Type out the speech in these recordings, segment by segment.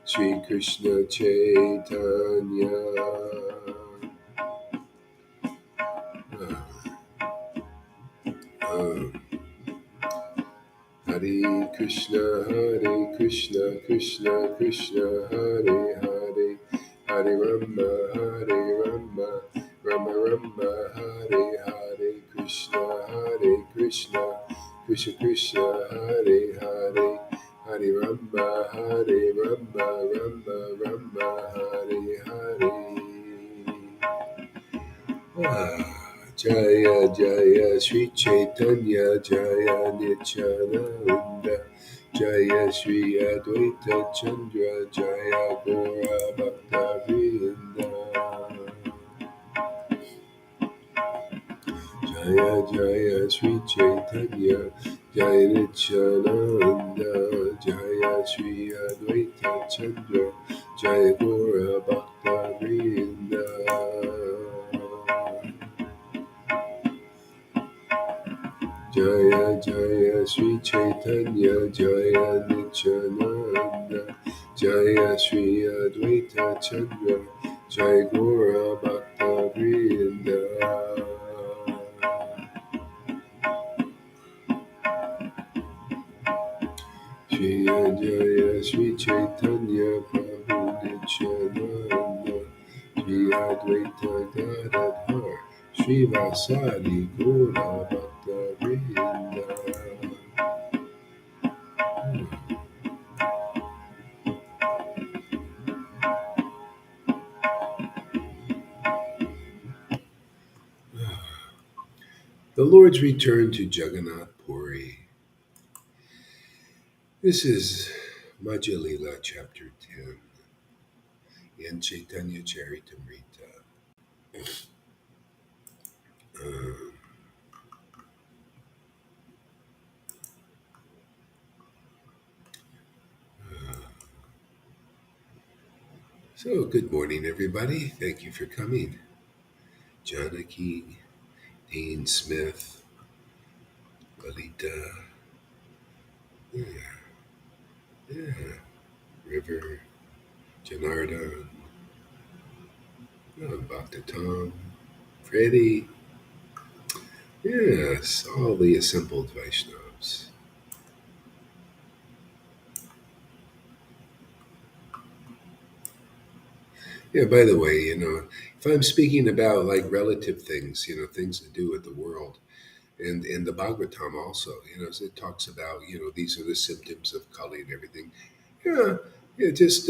Shri Krishna Chaitanya. Hare Krishna, Krishna Krishna, Hare Hare, Hare Rama, Rama Rama, Hare Hare, Krishna, Krishna Krishna, Hare Hare, Hare Rama, Rama Rama, Hare Hare. Jaya Jaya Sri Chaitanya Jaya Nityananda Jaya Sri Advaita Chandra Jaya Gora Bhakta Vrinda Jaya Jaya Sri Chaitanya Jaya Nityananda Jaya Sri Advaita Chandra Jaya Gora Bhakta Vrinda. Jaya Jaya Sri Chaitanya Jaya Nityananda Jaya Sri Advaita Chandra Jaya Gora Bhakta Vrinda. Jaya Jaya Sri Chaitanya Prabhu Nityananda Sri Advaita Gadadhar Sri Vasadi Gora Bhakta Vrinda. The Lord's return to Jagannath Puri. This is Majjha Lila, chapter 10, in Chaitanya Charitamrita. So, good morning, everybody. Thank you for coming. Janaki, Dean Smith, Lalita, River, Janarda, Bhakta Tom, Freddie. Yes, all the assembled Vaishnavas. Yeah, by the way, if I'm speaking about like relative things, things to do with the world, and the Bhagavatam also, so it talks about, these are the symptoms of Kali and everything. Yeah, yeah, just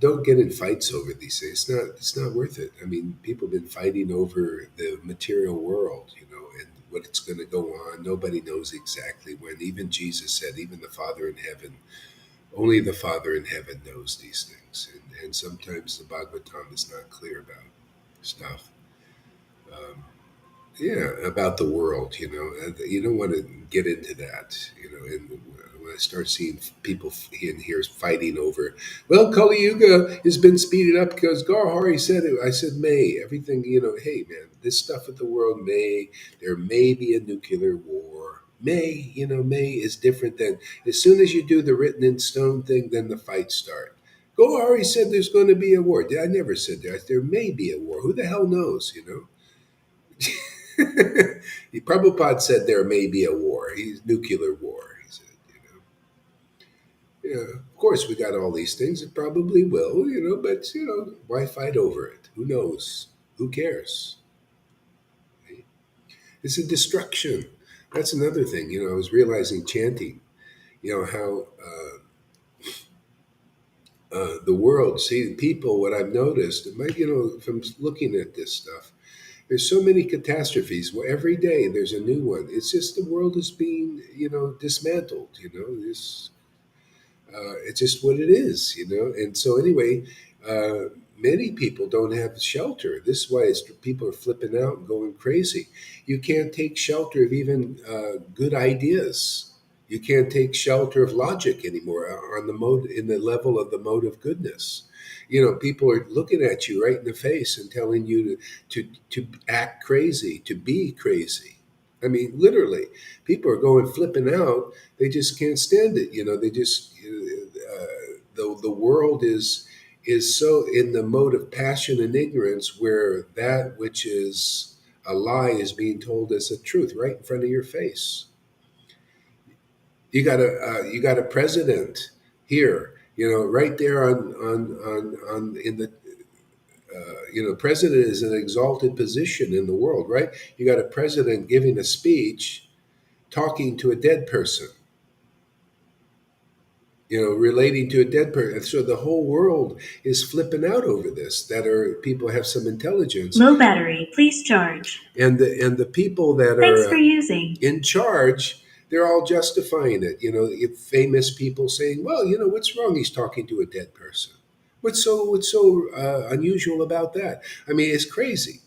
don't get in fights over these things. It's not worth it. I mean, people have been fighting over the material world, and what's going to go on. Nobody knows exactly when. Even Jesus said, even the Father in heaven, only the Father in heaven knows these things. And sometimes the Bhagavatam is not clear about stuff. Um, yeah, about the world, you don't want to get into that, and when I start seeing people in here fighting over, well, Kali Yuga has been speeded up because Garhari said it. I said, may, everything, hey, man, this stuff with the world there may be a nuclear war. May is different than, as soon as you do the written in stone thing, then the fights start. Gohari said there's going to be a war. I never said that. There may be a war. Who the hell knows? Prabhupada said there may be a war. He's nuclear war. He said. Yeah, of course we got all these things. It probably will, but why fight over it? Who knows? Who cares? Right? It's a destruction. That's another thing. I was realizing chanting. How the world, see people. What I've noticed, from looking at this stuff. There's so many catastrophes. Well, every day there's a new one. It's just the world is being, dismantled. It's just what it is. And so anyway, many people don't have shelter. This is why people are flipping out and going crazy. You can't take shelter of even good ideas. You can't take shelter of logic anymore on the mode in the level of the mode of goodness. People are looking at you right in the face and telling you to act crazy, to be crazy. I mean, literally, people are going flipping out. They just can't stand it. They just the world is so in the mode of passion and ignorance, where that which is a lie is being told as a truth right in front of your face. You got a president here, right there on in the president is an exalted position in the world, right? You got a president giving a speech, talking to a dead person, relating to a dead person. So the whole world is flipping out over this. That are people have some intelligence. Low battery, please charge. And the people that Thanks are for using. in charge, they're all justifying it. If famous people saying, "Well, what's wrong? He's talking to a dead person. What's so unusual about that?" I mean, it's crazy.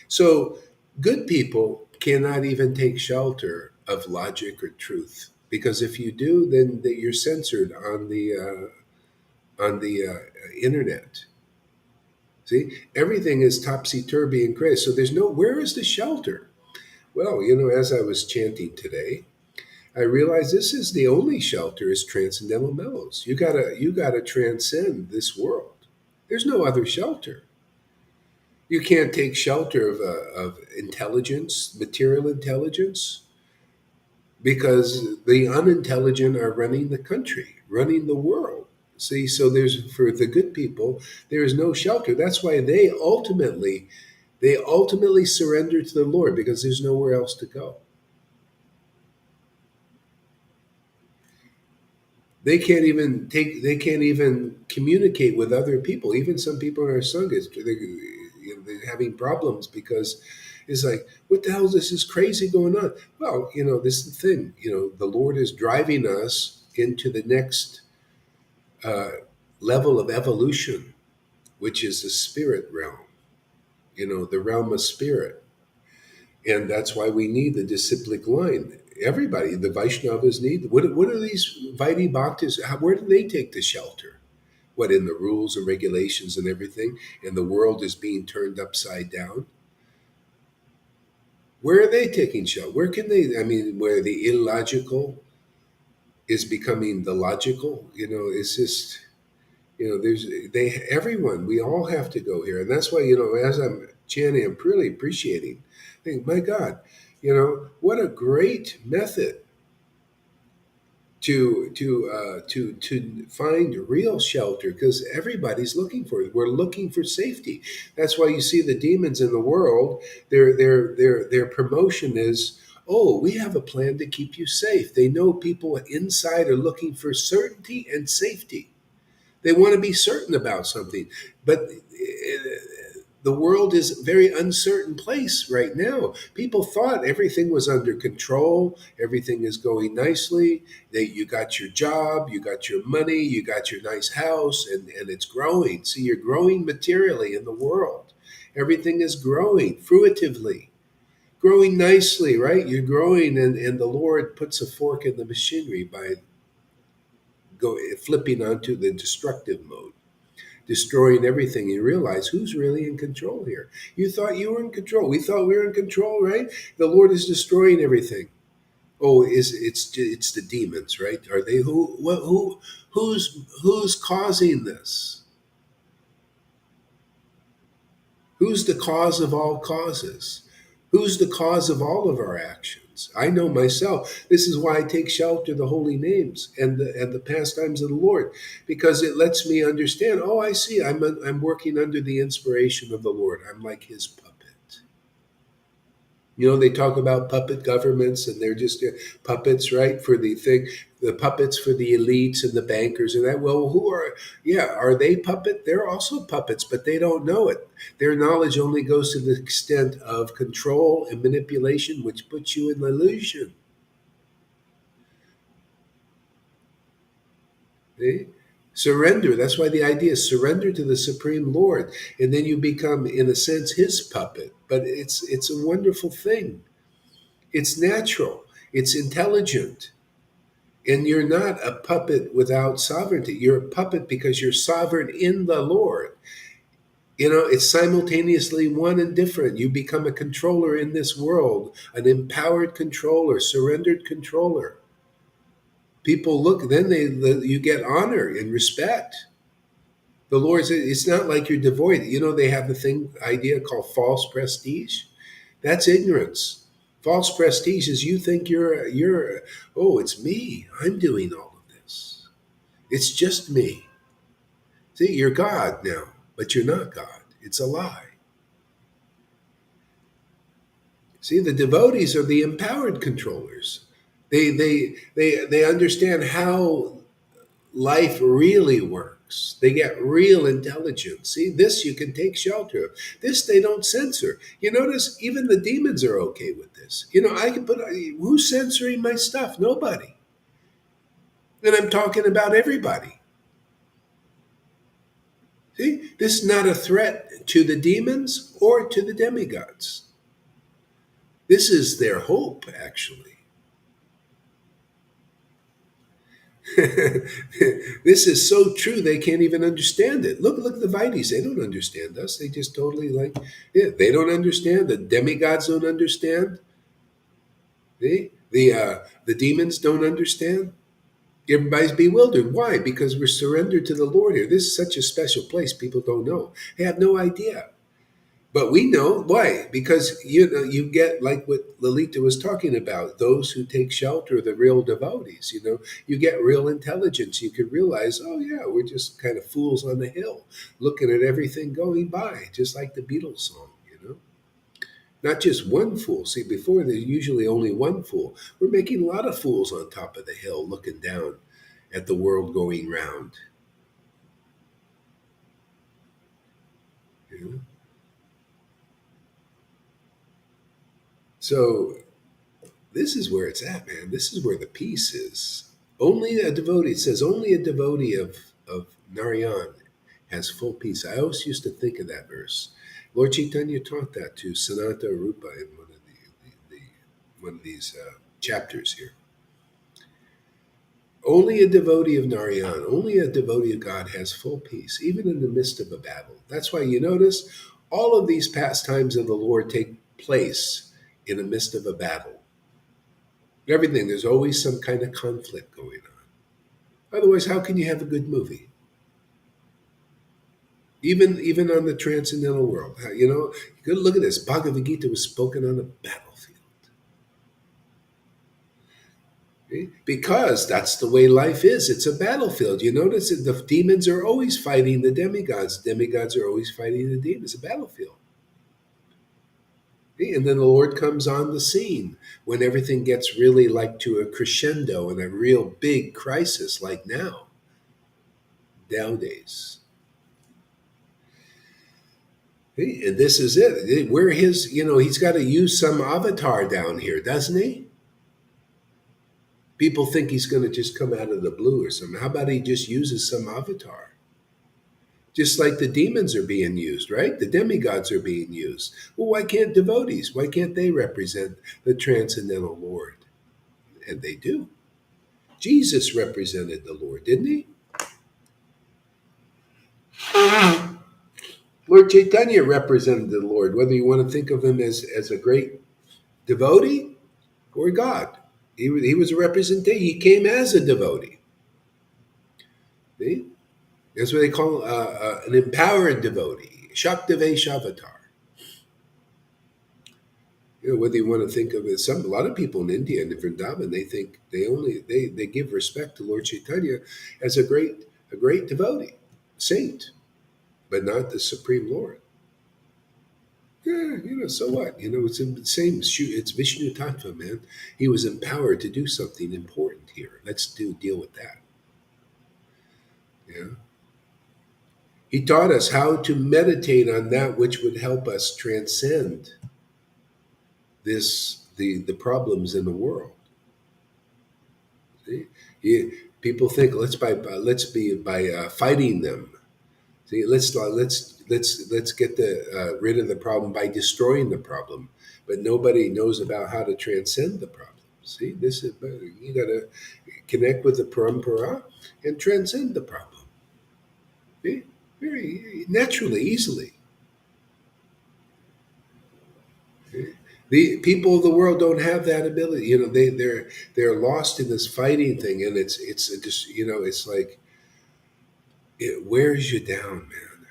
So good people cannot even take shelter of logic or truth, because if you do, then you're censored on the internet. See, everything is topsy turvy and crazy. So there's no, where is the shelter? Well, as I was chanting today, I realized this is the only shelter is transcendental mellows. You gotta transcend this world. There's no other shelter. You can't take shelter of intelligence, material intelligence, because the unintelligent are running the country, running the world. See, so there's, for the good people, there is no shelter. That's why they ultimately surrender to the Lord, because there's nowhere else to go. They can't even communicate with other people. Even some people in our sanghas, they're having problems, because it's like, what the hell is this? Is crazy going on? Well, this is the thing. The Lord is driving us into the next uh, level of evolution, which is the spirit realm. The realm of spirit. And that's why we need the disciplic line. Everybody, the Vaishnavas need. What are these Vaidhi Bhaktas? Where do they take the shelter? What, in the rules and regulations and everything? And the world is being turned upside down. Where are they taking shelter? Where can they? I mean, where the illogical is becoming the logical. It's just, there's everyone. We all have to go here, and that's why, as I'm chanting, I'm really appreciating. I think, my God, what a great method to find real shelter, because everybody's looking for it. We're looking for safety. That's why you see the demons in the world. Their promotion is, oh, we have a plan to keep you safe. They know people inside are looking for certainty and safety. They want to be certain about something, but the world is a very uncertain place right now. People thought everything was under control, everything is going nicely. You got your job, you got your money, you got your nice house, and it's growing. See, you're growing materially in the world. Everything is growing fruitively, growing nicely, right? You're growing, and the Lord puts a fork in the machinery by flipping onto the destructive mode, destroying everything. You realize who's really in control here. You thought you were in control. We thought we were in control, right? The Lord is destroying everything. Oh, it's the demons, right? Are they who's causing this? Who's the cause of all causes? Who's the cause of all of our actions? I know myself. This is why I take shelter of the holy names and the pastimes of the Lord, because it lets me understand. Oh, I see. I'm working under the inspiration of the Lord. I'm like His puppet. They talk about puppet governments, and they're just puppets, right? For the thing, the puppets for the elites and the bankers and that. Well, are they puppet? They're also puppets, but they don't know it. Their knowledge only goes to the extent of control and manipulation, which puts you in illusion. See? Surrender. That's why the idea is surrender to the Supreme Lord, and then you become, in a sense, His puppet. But it's a wonderful thing. It's natural. It's intelligent. And you're not a puppet without sovereignty. You're a puppet because you're sovereign in the Lord. It's simultaneously one and different. You become a controller in this world, an empowered controller, surrendered controller. People look, then you get honor and respect. The Lord said, it's not like you're devoid. You know, they have the thing idea called false prestige. That's ignorance. False prestige is you think you're oh, it's me. I'm doing all of this. It's just me. See, you're God now, but you're not God. It's a lie. See, the devotees are the empowered controllers. They understand how life really works. They get real intelligence. See, this you can take shelter of. This they don't censor. You notice even the demons are okay with this. You know, I can put who's censoring my stuff? Nobody. And I'm talking about everybody. See, this is not a threat to the demons or to the demigods. This is their hope, actually. This is so true they can't even understand it. Look, the Vites, they don't understand us. They just totally like, yeah, they don't understand. The demigods don't understand. The demons don't understand. Everybody's bewildered. Why? Because we're surrendered to the Lord here. This is such a special place. People don't know. They have no idea. But we know why, because you know you get like what Lalita was talking about. Those who take shelter, the real devotees. You know, you get real intelligence. You can realize, oh yeah, we're just kind of fools on the hill, looking at everything going by, just like the Beatles song. You know, not just one fool. See, before there's usually only one fool. We're making a lot of fools on top of the hill, looking down at the world going round. You know? So this is where it's at, man. This is where the peace is. Only a devotee, it says, only a devotee of Narayan has full peace. I always used to think of that verse. Lord Chaitanya taught that to Sanata Rupa in one of these chapters here. Only a devotee of Narayan, only a devotee of God has full peace, even in the midst of a battle. That's why you notice all of these pastimes of the Lord take place in the midst of a battle. Everything, there's always some kind of conflict going on. Otherwise, how can you have a good movie? Even on the transcendental world, you know, you look at this. Bhagavad Gita was spoken on a battlefield. Okay? Because that's the way life is. It's a battlefield. You notice that the demons are always fighting the demigods. Demigods are always fighting the demons. It's a battlefield. Okay? And then the Lord comes on the scene when everything gets really like to a crescendo and a real big crisis, like nowadays. And this is it. We're his, you know, he's got to use some avatar down here, doesn't he? People think he's going to just come out of the blue or something. How about he just uses some avatar? Just like the demons are being used, right? The demigods are being used. Well, why can't devotees? Why can't they represent the transcendental Lord? And they do. Jesus represented the Lord, didn't he? Lord Chaitanya represented the Lord, whether you want to think of him as a great devotee or God. He was a representation. He came as a devotee. See? That's what they call an empowered devotee, Shaktivesh avatar. You know, whether you want to think of it, a lot of people in India and in Vrindavan, they think they give respect to Lord Chaitanya as a great devotee, saint, but not the supreme Lord. Yeah, you know, so what? You know, it's the same. It's Vishnu Tattva, man. He was empowered to do something important here. Let's deal with that. Yeah. He taught us how to meditate on that which would help us transcend the problems in the world. See? People think let's be by fighting them. See, let's get rid of the problem by destroying the problem, but nobody knows about how to transcend the problem. See, this is you got to connect with the parampara and transcend the problem. See? Very naturally, easily. See? The people of the world don't have that ability. They're lost in this fighting thing, and it's just it's like it wears you down, man.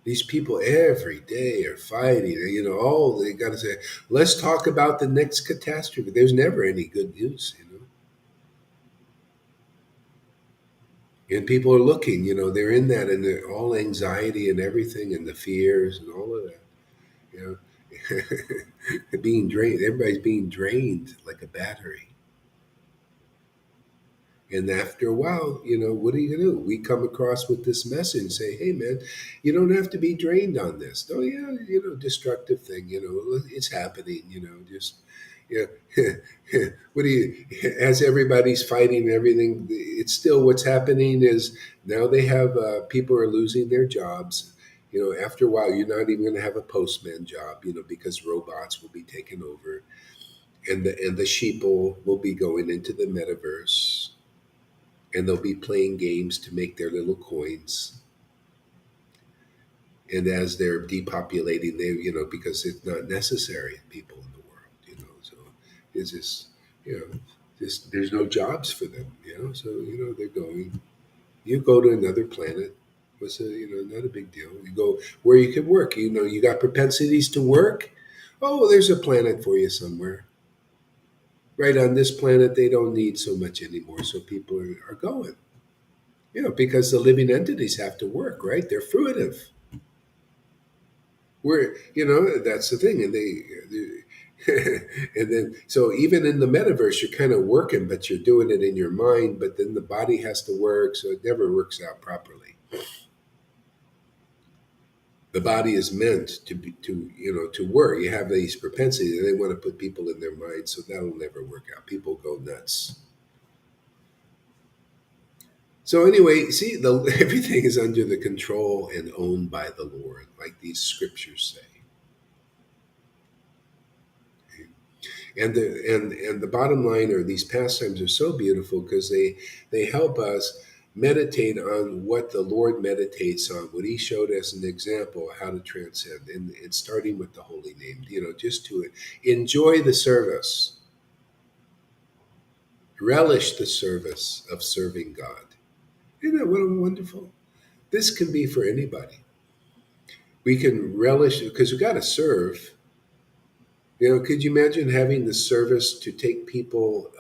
These people every day are fighting. All they got to say, let's talk about the next catastrophe. There's never any good news. And people are looking, they're in that, and they're all anxiety and everything, and the fears and all of that. You being drained. Everybody's being drained like a battery. And after a while, what are you going to do? We come across with this message and say, hey, man, you don't have to be drained on this. Oh, yeah, destructive thing, it's happening, just, yeah. What do you, as everybody's fighting and everything, it's still what's happening is now they have, people are losing their jobs. After a while, you're not even going to have a postman job, because robots will be taken over, and the sheeple will be going into the metaverse, and they'll be playing games to make their little coins. And as they're depopulating, because it's not necessary people in the world, so it's just, just there's no jobs for them, so they're going. You go to another planet. What's not a big deal. You go where you can work. You got propensities to work. Oh, there's a planet for you somewhere. Right on this planet, they don't need so much anymore, so people are going. Because the living entities have to work, right? They're fruitive. That's the thing, and then so even in the metaverse, you're kind of working, but you're doing it in your mind. But then the body has to work, so it never works out properly. The body is meant to be to work. You have these propensities, and they want to put people in their mind, so that'll never work out. People go nuts. So anyway, see, everything is under the control and owned by the Lord, like these scriptures say. And the bottom line are these pastimes are so beautiful because they help us meditate on what the Lord meditates on, what He showed us an example of how to transcend, and starting with the holy name, just to enjoy the service, relish the service of serving God. Isn't that what wonderful? This can be for anybody. We can relish because we got to serve. Could you imagine having the service to take people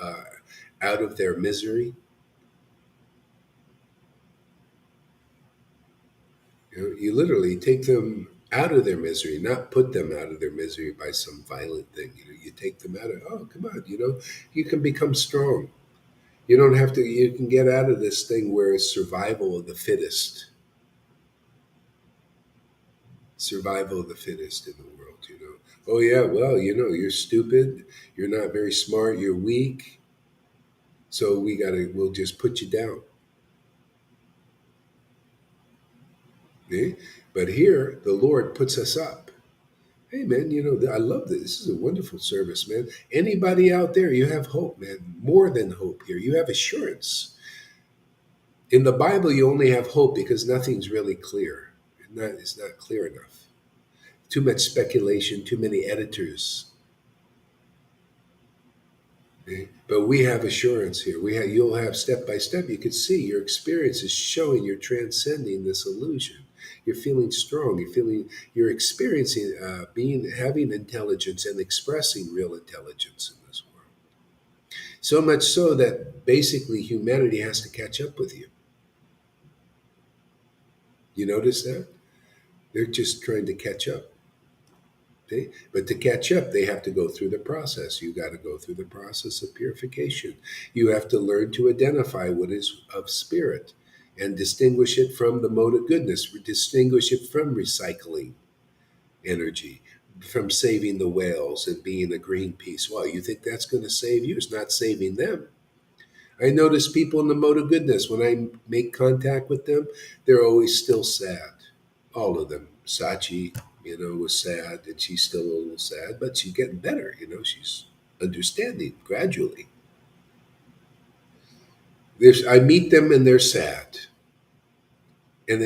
out of their misery? You literally take them out of their misery, not put them out of their misery by some violent thing. You take them out of, oh, come on, you can become strong. You don't have to, you can get out of this thing where it's survival of the fittest, survival of the fittest in the world. Oh, yeah, well, you're stupid, you're not very smart, you're weak. So we'll just put you down. Okay? But here, the Lord puts us up. Hey, man, I love this. This is a wonderful service, man. Anybody out there, you have hope, man. More than hope here. You have assurance. In the Bible, you only have hope because nothing's really clear. It's not clear enough. Too much speculation, too many editors. Okay? But we have assurance here. You'll have step by step. You can see your experience is showing you're transcending this illusion. You're feeling strong. You're experiencing having intelligence and expressing real intelligence in this world. So much so that basically humanity has to catch up with you. You notice that? They're just trying to catch up. Okay? But to catch up, they have to go through the process. You got to go through the process of purification. You have to learn to identify what is of spirit and distinguish it from the mode of goodness, distinguish it from recycling energy, from saving the whales and being a Greenpeace. Well, you think that's going to save you? It's not saving them. I notice people in the mode of goodness, when I make contact with them, they're always still sad. All of them. Sachi, was sad, and she's still a little sad, but she's getting better. She's understanding gradually. I meet them and they're sad. But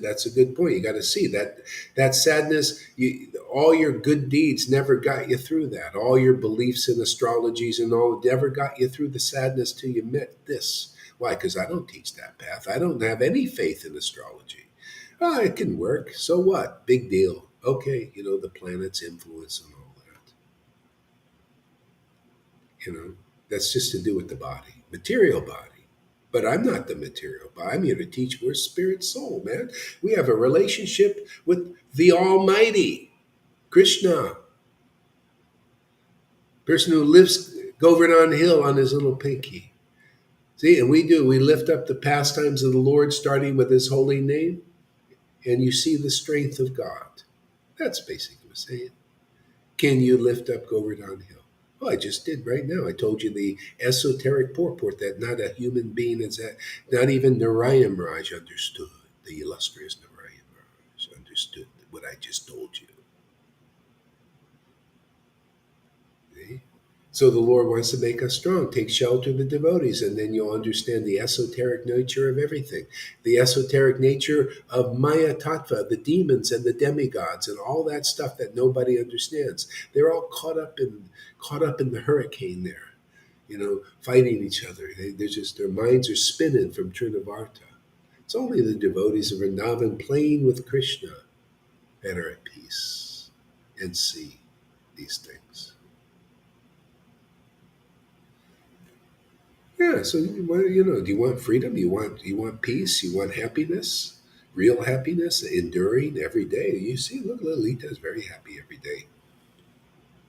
that's a good point. You got to see that sadness. All your good deeds never got you through that. All your beliefs in astrologies and all never got you through the sadness till you met this. Why? Because I don't teach that path. I don't have any faith in astrology. Oh, it can work. So what? Big deal. Okay, the planet's influence and all that. That's just to do with the body, material body. But I'm not the material body. I'm here to teach we're spirit soul, man. We have a relationship with the Almighty, Krishna, person who lives Govardhan Hill on his little pinky. See, and we lift up the pastimes of the Lord, starting with his holy name, and you see the strength of God. That's basically what I'm saying. Can you lift up Govardhan Hill? Oh, I just did right now. I told you the esoteric purport that not a human being is that, not even Narayan Raj understood. The illustrious Narayan Raj understood what I just told you. See? So the Lord wants to make us strong. Take shelter of the devotees, and then you'll understand the esoteric nature of everything. The esoteric nature of Maya Tattva, the demons and the demigods, and all that stuff that nobody understands. They're all caught up in the hurricane there, fighting each other. They're just their minds are spinning from Trinavarta. It's only the devotees of Vrindavan playing with Krishna that are at peace and see these things. Yeah, so do you want freedom? You want peace? You want happiness? Real happiness, enduring every day. You see, look, Lalita is very happy every day.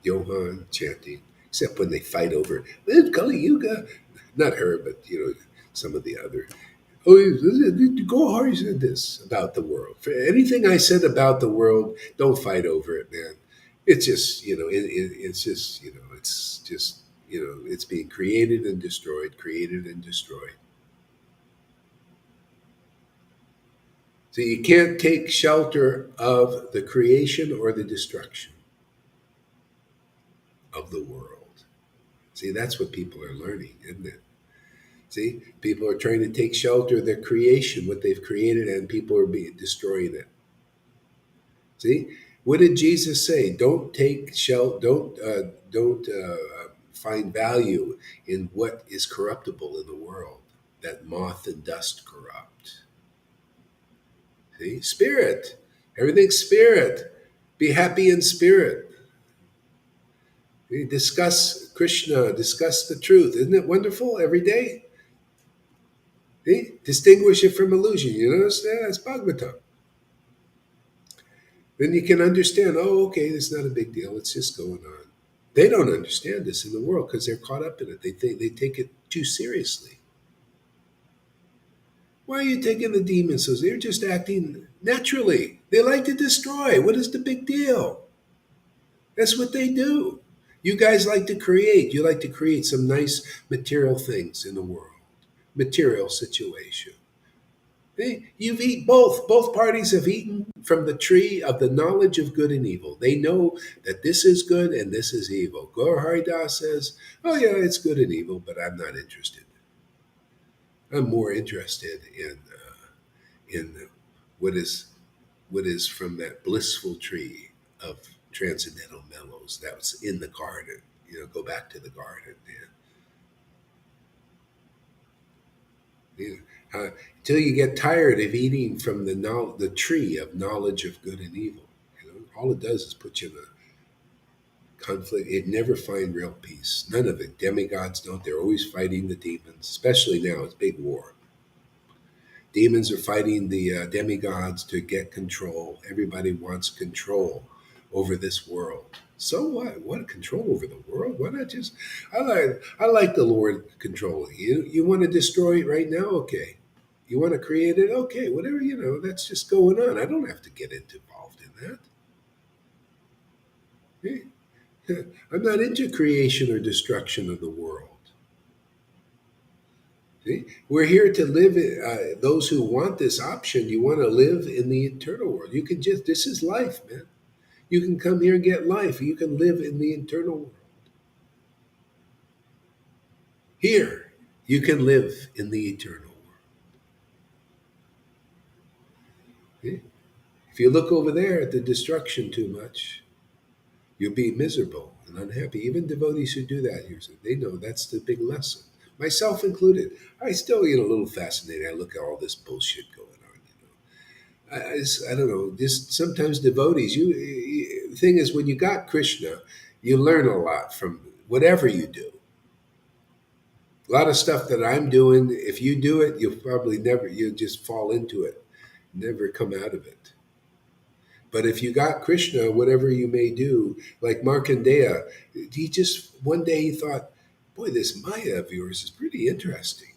Johan chanting, except when they fight over Kali Yuga. Not her, but some of the other. Oh, Gohari said this about the world. For anything I said about the world, don't fight over it, man. It's just it's just it's being created and destroyed. So you can't take shelter of the creation or the destruction of the world. See, that's what people are learning, isn't it? See, people are trying to take shelter of their creation, what they've created, and people are destroying it. See, what did Jesus say? Don't take shelter. Don't find value in what is corruptible in the world, that moth and dust corrupt. See, spirit, everything's spirit. Be happy in spirit. Discuss Krishna, discuss the truth. Isn't it wonderful every day? See? Distinguish it from illusion. You understand? That's Bhagavatam. Then you can understand, oh, okay, it's not a big deal. It's just going on. They don't understand this in the world because they're caught up in it. They take it too seriously. Why are you taking the demons so? They're just acting naturally. They like to destroy. What is the big deal? That's what they do. You guys like to create. You like to create some nice material things in the world, material situation. You've eaten both. Both parties have eaten from the tree of the knowledge of good and evil. They know that this is good and this is evil. Gaur Haridas says, "Oh yeah, it's good and evil, but I'm not interested. I'm more interested in what is from that blissful tree of transcendental mellows that was in the garden. Go back to the garden, man. Until you get tired of eating from the tree of knowledge of good and evil. All it does is put you in a conflict. It never find real peace. None of it. Demigods don't. They're always fighting the demons, especially now. It's big war. Demons are fighting the demigods to get control. Everybody wants control over this world. So what? What control over the world? Why not just? I like the Lord controlling you. You want to destroy it right now? Okay. You want to create it? Okay. Whatever that's just going on. I don't have to get involved in that. Hey, I'm not into creation or destruction of the world. See? We're here to live. Those who want this option, you want to live in the eternal world. You can just. This is life, man. You can come here and get life. You can live in the eternal world. Here, you can live in the eternal world. Eh? If you look over there at the destruction too much, you'll be miserable and unhappy. Even devotees who do that, they know that's the big lesson, myself included. I still get a little fascinated. I look at all this bullshit going on. I don't know. Just sometimes devotees. The thing is, when you got Krishna, you learn a lot from whatever you do. A lot of stuff that I'm doing, if you do it, you'll probably never. You'll just fall into it, never come out of it. But if you got Krishna, whatever you may do, like Markandeya, he just one day he thought, "Boy, this Maya of yours is pretty interesting.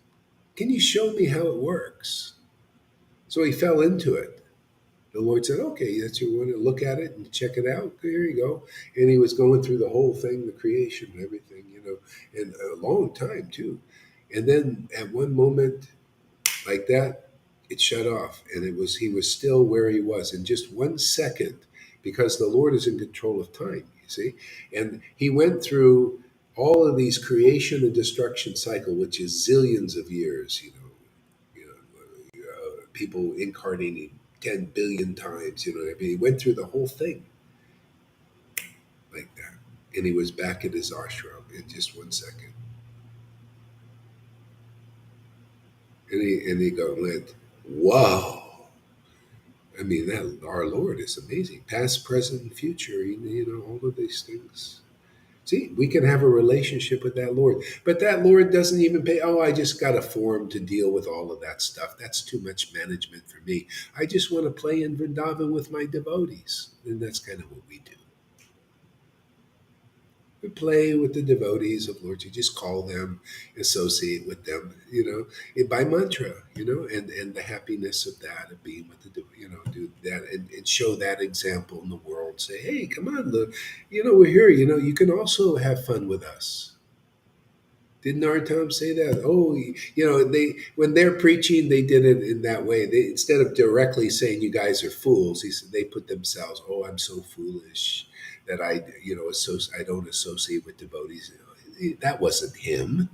Can you show me how it works?" So he fell into it. The Lord said, "Okay, that's you want to look at it and check it out. Here you go." And he was going through the whole thing, the creation, and everything, and a long time too. And then at one moment, like that, it shut off, and he was still where he was in just 1 second, because the Lord is in control of time. You see, and he went through all of these creation and destruction cycle, which is zillions of years. People incarnating 10 billion times. I mean, he went through the whole thing like that, and he was back in his ashram in just 1 second. And he went, "Wow." I mean, that our Lord is amazing. Past, present, and future, all of these things. See, we can have a relationship with that Lord. But that Lord doesn't even pay. Oh, I just got a form to deal with all of that stuff. That's too much management for me. I just want to play in Vrindavan with my devotees. And that's kind of what we do. We play with the devotees of Lord. You just call them, associate with them, by mantra, and the happiness of that, of being with do that and show that example in the world. Say, hey, come on, look, we're here. You can also have fun with us. Didn't our Tom say that? Oh, they when they're preaching, they did it in that way. They instead of directly saying you guys are fools, he said they put themselves. Oh, I'm so foolish that I don't associate with devotees. That wasn't him.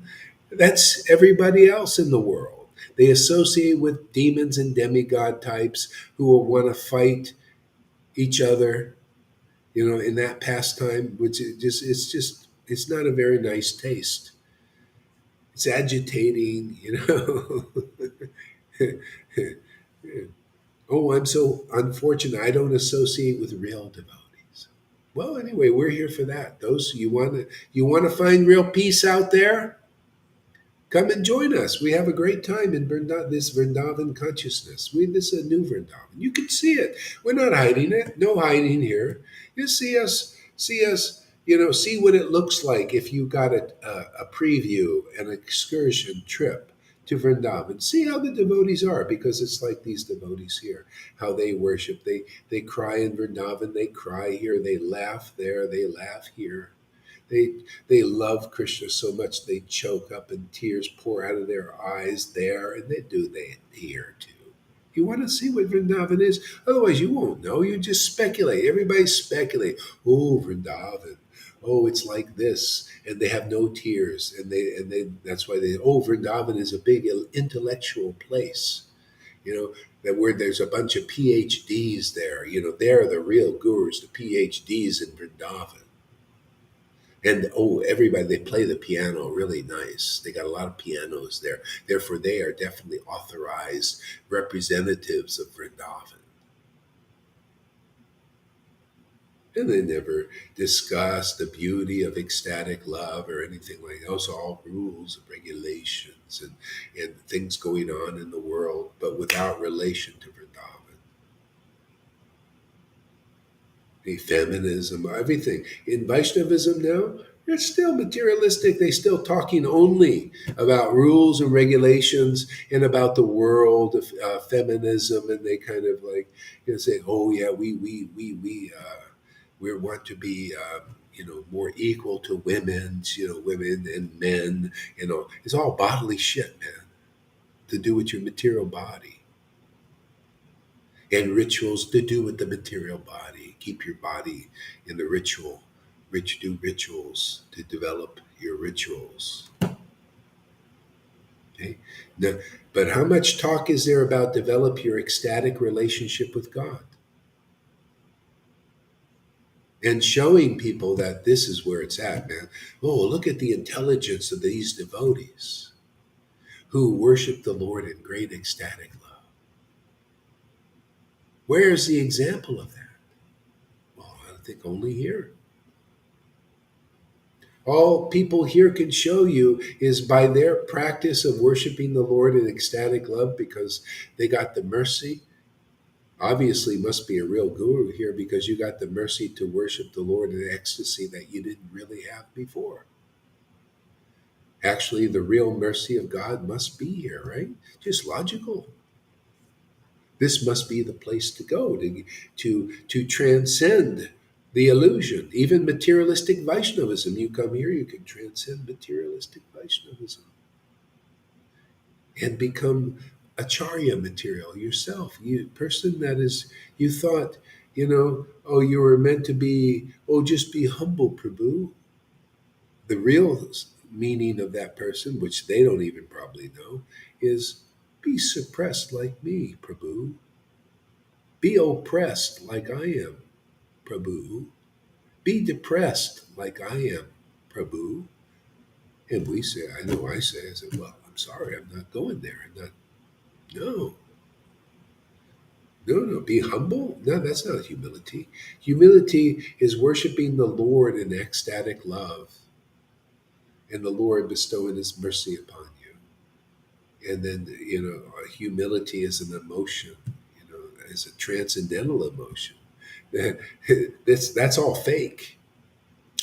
That's everybody else in the world. They associate with demons and demigod types who will want to fight each other. In that pastime, which it's not a very nice taste. It's agitating. Oh, I'm so unfortunate. I don't associate with real devotees. Well, anyway, we're here for that. Those you want to find real peace out there. Come and join us. We have a great time in this Vrindavan consciousness. This is a new Vrindavan. You can see it. We're not hiding it. No hiding here. You see us. See what it looks like if you got a preview, an excursion trip to Vrindavan. See how the devotees are, because it's like these devotees here, how they worship. They cry in Vrindavan. They cry here. They laugh there. They laugh here. They love Krishna so much they choke up and tears pour out of their eyes there, and they here too. You want to see what Vrindavan is? Otherwise, you won't know. You just speculate. Everybody speculate. Oh, Vrindavan. Oh, it's like this, and they have no tears, and they that's why they. Oh, Vrindavan is a big intellectual place. That where there's a bunch of PhDs there. They're the real gurus, the PhDs in Vrindavan. And oh, everybody, they play the piano really nice. They got a lot of pianos there. Therefore, they are definitely authorized representatives of Vrindavan. And they never discuss the beauty of ecstatic love or anything like that. Those are all rules and regulations and things going on in the world, but without relation to Vrindavan. The feminism, everything. In Vaishnavism now, they're still materialistic. They're still talking only about rules and regulations and about the world of feminism, and they kind of like say, "Oh yeah, we want to be." More equal to women, women and men, it's all bodily shit, man, to do with your material body and rituals to do with the material body. Keep your body in the ritual. Do rituals to develop your rituals. Okay? No, but how much talk is there about develop your ecstatic relationship with God? And showing people that this is where it's at, man. Oh, look at the intelligence of these devotees who worship the Lord in great ecstatic love. Where is the example of that? Well, I think only here. All people here can show you is by their practice of worshiping the Lord in ecstatic love because they got the mercy. Obviously, must be a real guru here because you got the mercy to worship the Lord in ecstasy that you didn't really have before. Actually, the real mercy of God must be here, right? Just logical. This must be the place to go to transcend the illusion. Even materialistic Vaishnavism, you come here, you can transcend materialistic Vaishnavism and become acharya material yourself. You person that is you thought, oh, you were meant to be, oh, just be humble, Prabhu. The real meaning of that person, which they don't even probably know, is be suppressed like me, Prabhu. Be oppressed like I am, Prabhu. Be depressed like I am, Prabhu. And we say, I said, well, I'm sorry, I'm not going there. I'm not, no, no, be humble. No, that's not humility. Humility is worshiping the Lord in ecstatic love and the Lord bestowing his mercy upon you. And then, humility is an emotion, is a transcendental emotion. That's all fake.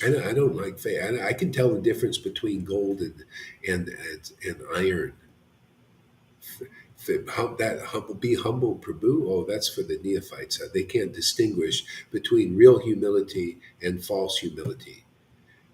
I don't like fake. I can tell the difference between gold and iron. Be humble, Prabhu. Oh, that's for the neophytes. They can't distinguish between real humility and false humility.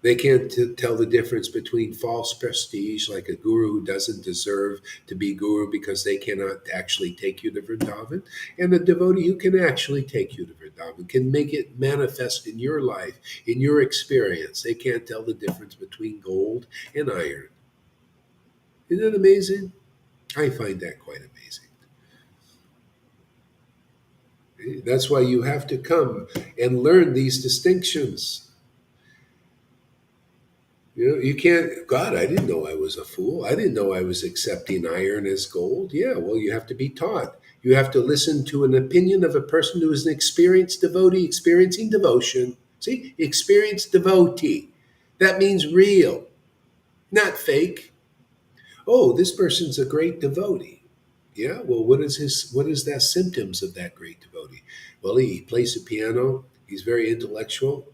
They can't tell the difference between false prestige, like a guru who doesn't deserve to be guru because they cannot actually take you to Vrindavan, and a devotee who can actually take you to Vrindavan, can make it manifest in your life, in your experience. They can't tell the difference between gold and iron. Isn't that amazing? I find that quite amazing. That's why you have to come and learn these distinctions. You can't, God, I didn't know I was a fool. I didn't know I was accepting iron as gold. Yeah, well, you have to be taught. You have to listen to an opinion of a person who is an experienced devotee, experiencing devotion. See, experienced devotee. That means real, not fake. Oh, this person's a great devotee. Yeah, well, what is that symptoms of that great devotee? Well, he plays the piano, he's very intellectual,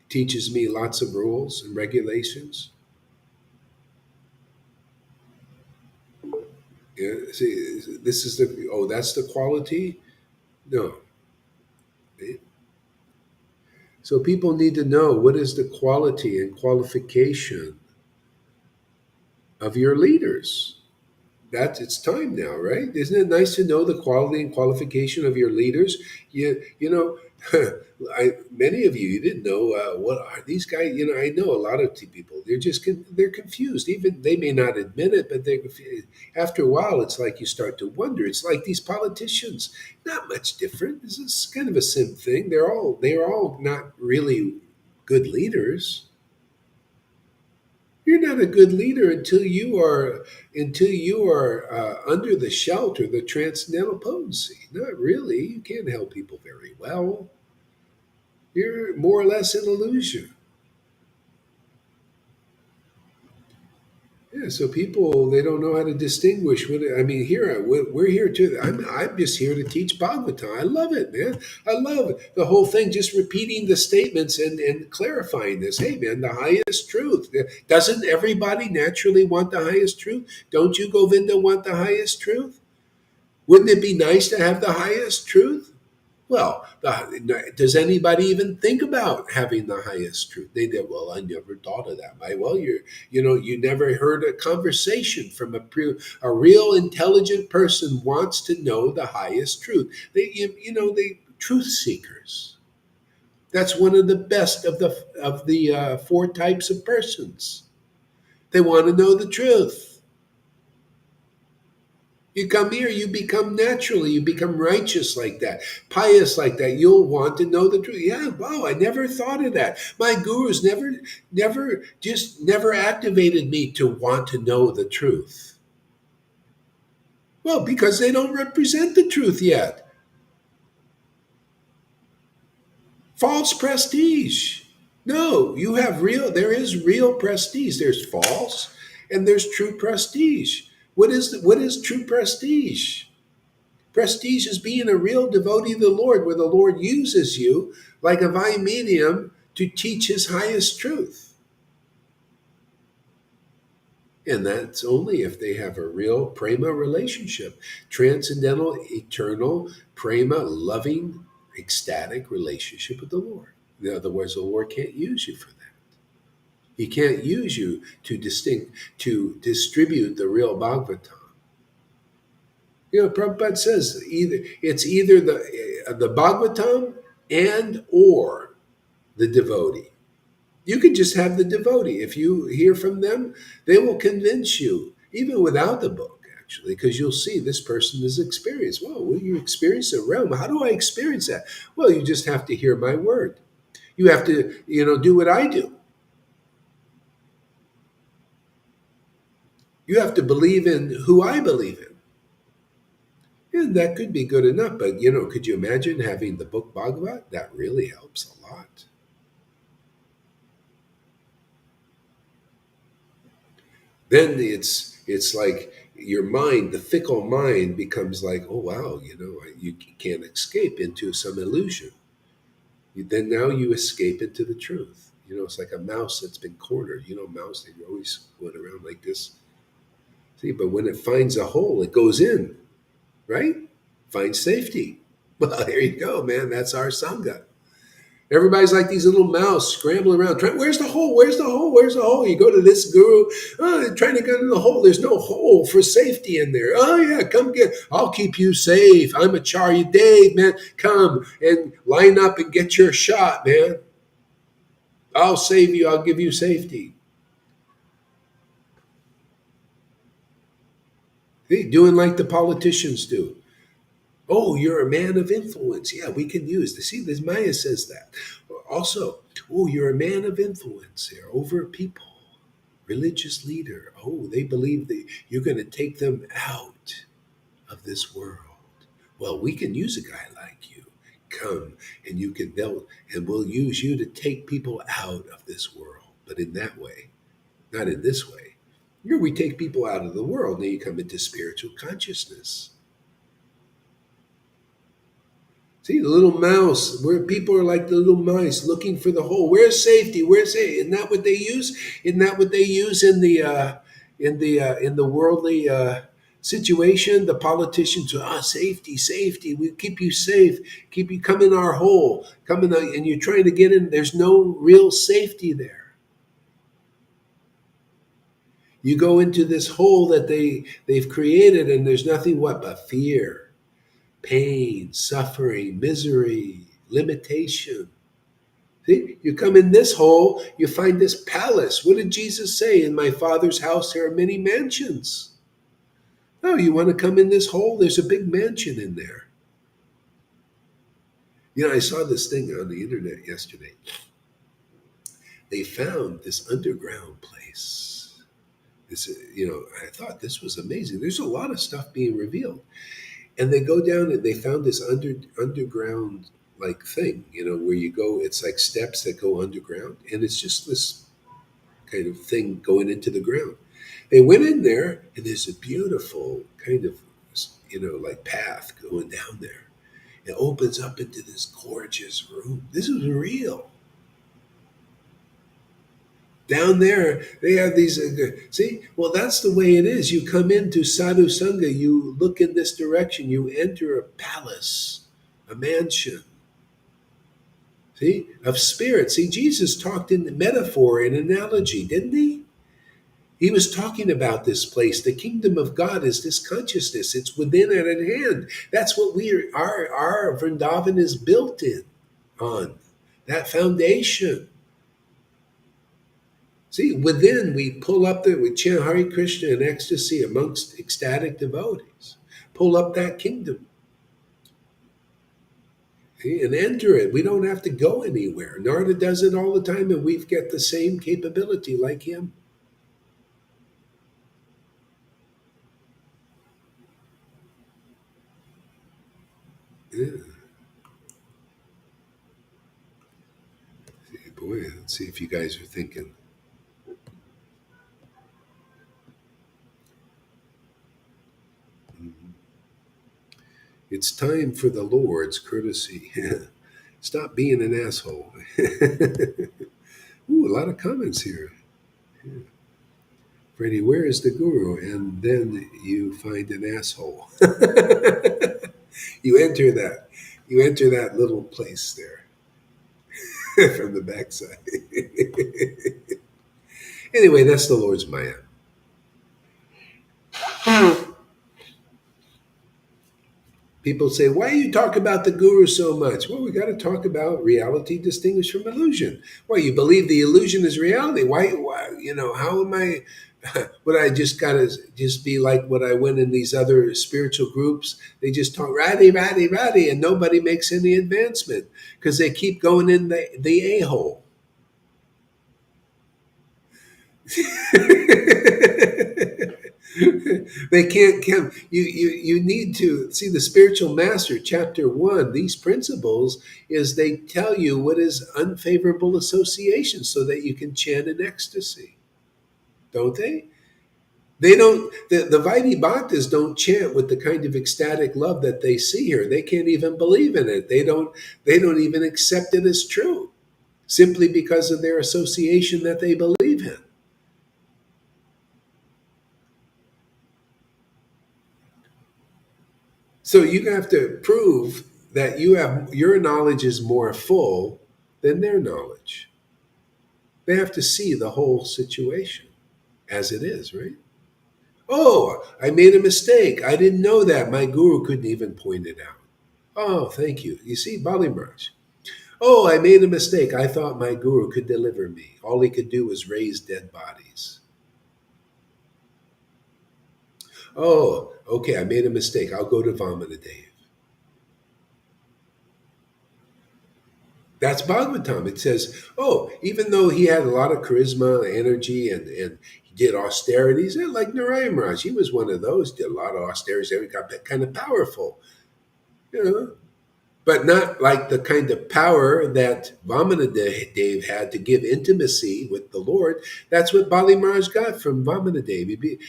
teaches me lots of rules and regulations. Yeah, see, this is that's the quality? No. So people need to know what is the quality and qualification of your leaders. That it's time now, right? Isn't it nice to know the quality and qualification of your leaders? You know, many of you didn't know what are these guys. I know a lot of people. They're confused. Even they may not admit it, but they after a while, it's like you start to wonder. It's like these politicians, not much different. This is kind of a sim thing. They're all not really good leaders. You're not a good leader until you are under the shelter, the transcendental potency. Not really. You can't help people very well. You're more or less an illusion. Yeah. So people they don't know how to distinguish. I mean, here we're here to. I'm just here to teach Bhagavatam. I love it, man. I love the whole thing. Just repeating the statements and clarifying this. Hey, man, the highest truth. Doesn't everybody naturally want the highest truth? Don't you, Govinda, want the highest truth? Wouldn't it be nice to have the highest truth? Well, does anybody even think about having the highest truth? They did. Well, I never thought of that. Well, you never heard a conversation from a real intelligent person wants to know the highest truth. They truth seekers. That's one of the best of the four types of persons. They want to know the truth. You come here, you become naturally, you become righteous like that, pious like that. You'll want to know the truth. Yeah, wow, I never thought of that. My gurus never activated me to want to know the truth. Well, because they don't represent the truth yet. False prestige. No, there is real prestige. There's false and there's true prestige. What is true prestige? Prestige is being a real devotee of the Lord, where the Lord uses you like a divine medium to teach his highest truth. And that's only if they have a real prema relationship, transcendental, eternal, prema, loving, ecstatic relationship with the Lord. In other words, the Lord can't use you for that. He can't use you to distribute the real Bhagavatam. Prabhupada says it's either the Bhagavatam and or the devotee. You can just have the devotee. If you hear from them, they will convince you, even without the book, actually, because you'll see this person has experienced. Well, you experience a realm. How do I experience that? Well, you just have to hear my word. You have to, do what I do. You have to believe in who I believe in. And that could be good enough, but could you imagine having the book Bhagavat? That really helps a lot. Then it's like your mind, the fickle mind, becomes like, oh wow, you can't escape into some illusion. Then now you escape into the truth. It's like a mouse that's been cornered. Mouse, they always going around like this. See, but when it finds a hole, it goes in, right? Finds safety. Well, there you go, man. That's our sangha. Everybody's like these little mouse scrambling around. Where's the hole? Where's the hole? Where's the hole? You go to this guru, trying to get in the hole. There's no hole for safety in there. Oh, yeah, come get, I'll keep you safe. I'm Acharya Dave, man. Come and line up and get your shot, man. I'll save you. I'll give you safety. Hey, doing like the politicians do. Oh, you're a man of influence. Yeah, we can use this. See, this Maya says that. Also, oh, you're a man of influence here over people. Religious leader. Oh, they believe that you're going to take them out of this world. Well, we can use a guy like you. Come and and we'll use you to take people out of this world. But in that way, not in this way. Here we take people out of the world. Now you come into spiritual consciousness. See, the little mouse, where people are like the little mice looking for the hole. Where's safety? Where's safety? Isn't that what they use? Isn't that what they use in the worldly situation? The politicians, safety, safety. We keep you safe. Keep you come in our hole. Come in, and you're trying to get in. There's no real safety there. You go into this hole that they've created, and there's nothing but fear, pain, suffering, misery, limitation. See, you come in this hole, you find this palace. What did Jesus say? In my Father's house there are many mansions. Oh, you want to come in this hole? There's a big mansion in there. I saw this thing on the internet yesterday. They found this underground place. I thought this was amazing. There's a lot of stuff being revealed. And they go down and they found this underground like thing, where you go, it's like steps that go underground, and it's just this kind of thing going into the ground. They went in there, and there's a beautiful kind of, like path going down there. It opens up into this gorgeous room. This is real. Down there, they have these. See, well, that's the way it is. You come into Sadhu Sangha, you look in this direction, you enter a palace, a mansion. See, of spirit. See, Jesus talked in metaphor and analogy, didn't he? He was talking about this place. The kingdom of God is this consciousness. It's within and at hand. That's what our Vrindavan is built on. That foundation. See, within we pull up we chant Hare Krishna in ecstasy amongst ecstatic devotees. Pull up that kingdom, see, and enter it. We don't have to go anywhere. Narada does it all the time, and we've got the same capability like him. Yeah. See, boy, let's see if you guys are thinking. Mhm. It's time for the Lord's courtesy. Stop being an asshole. Ooh, a lot of comments here. Yeah. Freddie, where is the guru? And then you find an asshole. you enter that. You enter that little place there from the backside. Anyway, that's the Lord's Maya. People say, why do you talk about the guru so much? Well, we got to talk about reality distinguished from illusion. Well, you believe the illusion is reality. How am I? Would I just got to just be like what I went in these other spiritual groups? They just talk ratty, ratty, ratty, and nobody makes any advancement because they keep going in the a hole. They can't come. You need to see the spiritual master, chapter 1. These principles is they tell you what is unfavorable association so that you can chant in ecstasy, don't they? They don't. The Vaidhi Bhaktas don't chant with the kind of ecstatic love that they see here. They can't even believe in it. They don't. They don't even accept it as true, simply because of their association that they believe in. So you have to prove that your knowledge is more full than their knowledge. They have to see the whole situation as it is, right? Oh, I made a mistake. I didn't know that. My guru couldn't even point it out. Oh, thank you. You see, Bali Maharaj. Oh, I made a mistake. I thought my guru could deliver me. All he could do was raise dead bodies. Oh, okay, I made a mistake. I'll go to Vamanadev. That's Bhagavatam. It says, oh, even though he had a lot of charisma, energy, and he did austerities, like Narayan Raj, he was one of those, did a lot of austerities, and he got kind of powerful, you know, but not like the kind of power that Vamanadev had to give intimacy with the Lord. That's what Bali Maharaj got from Vamanadev.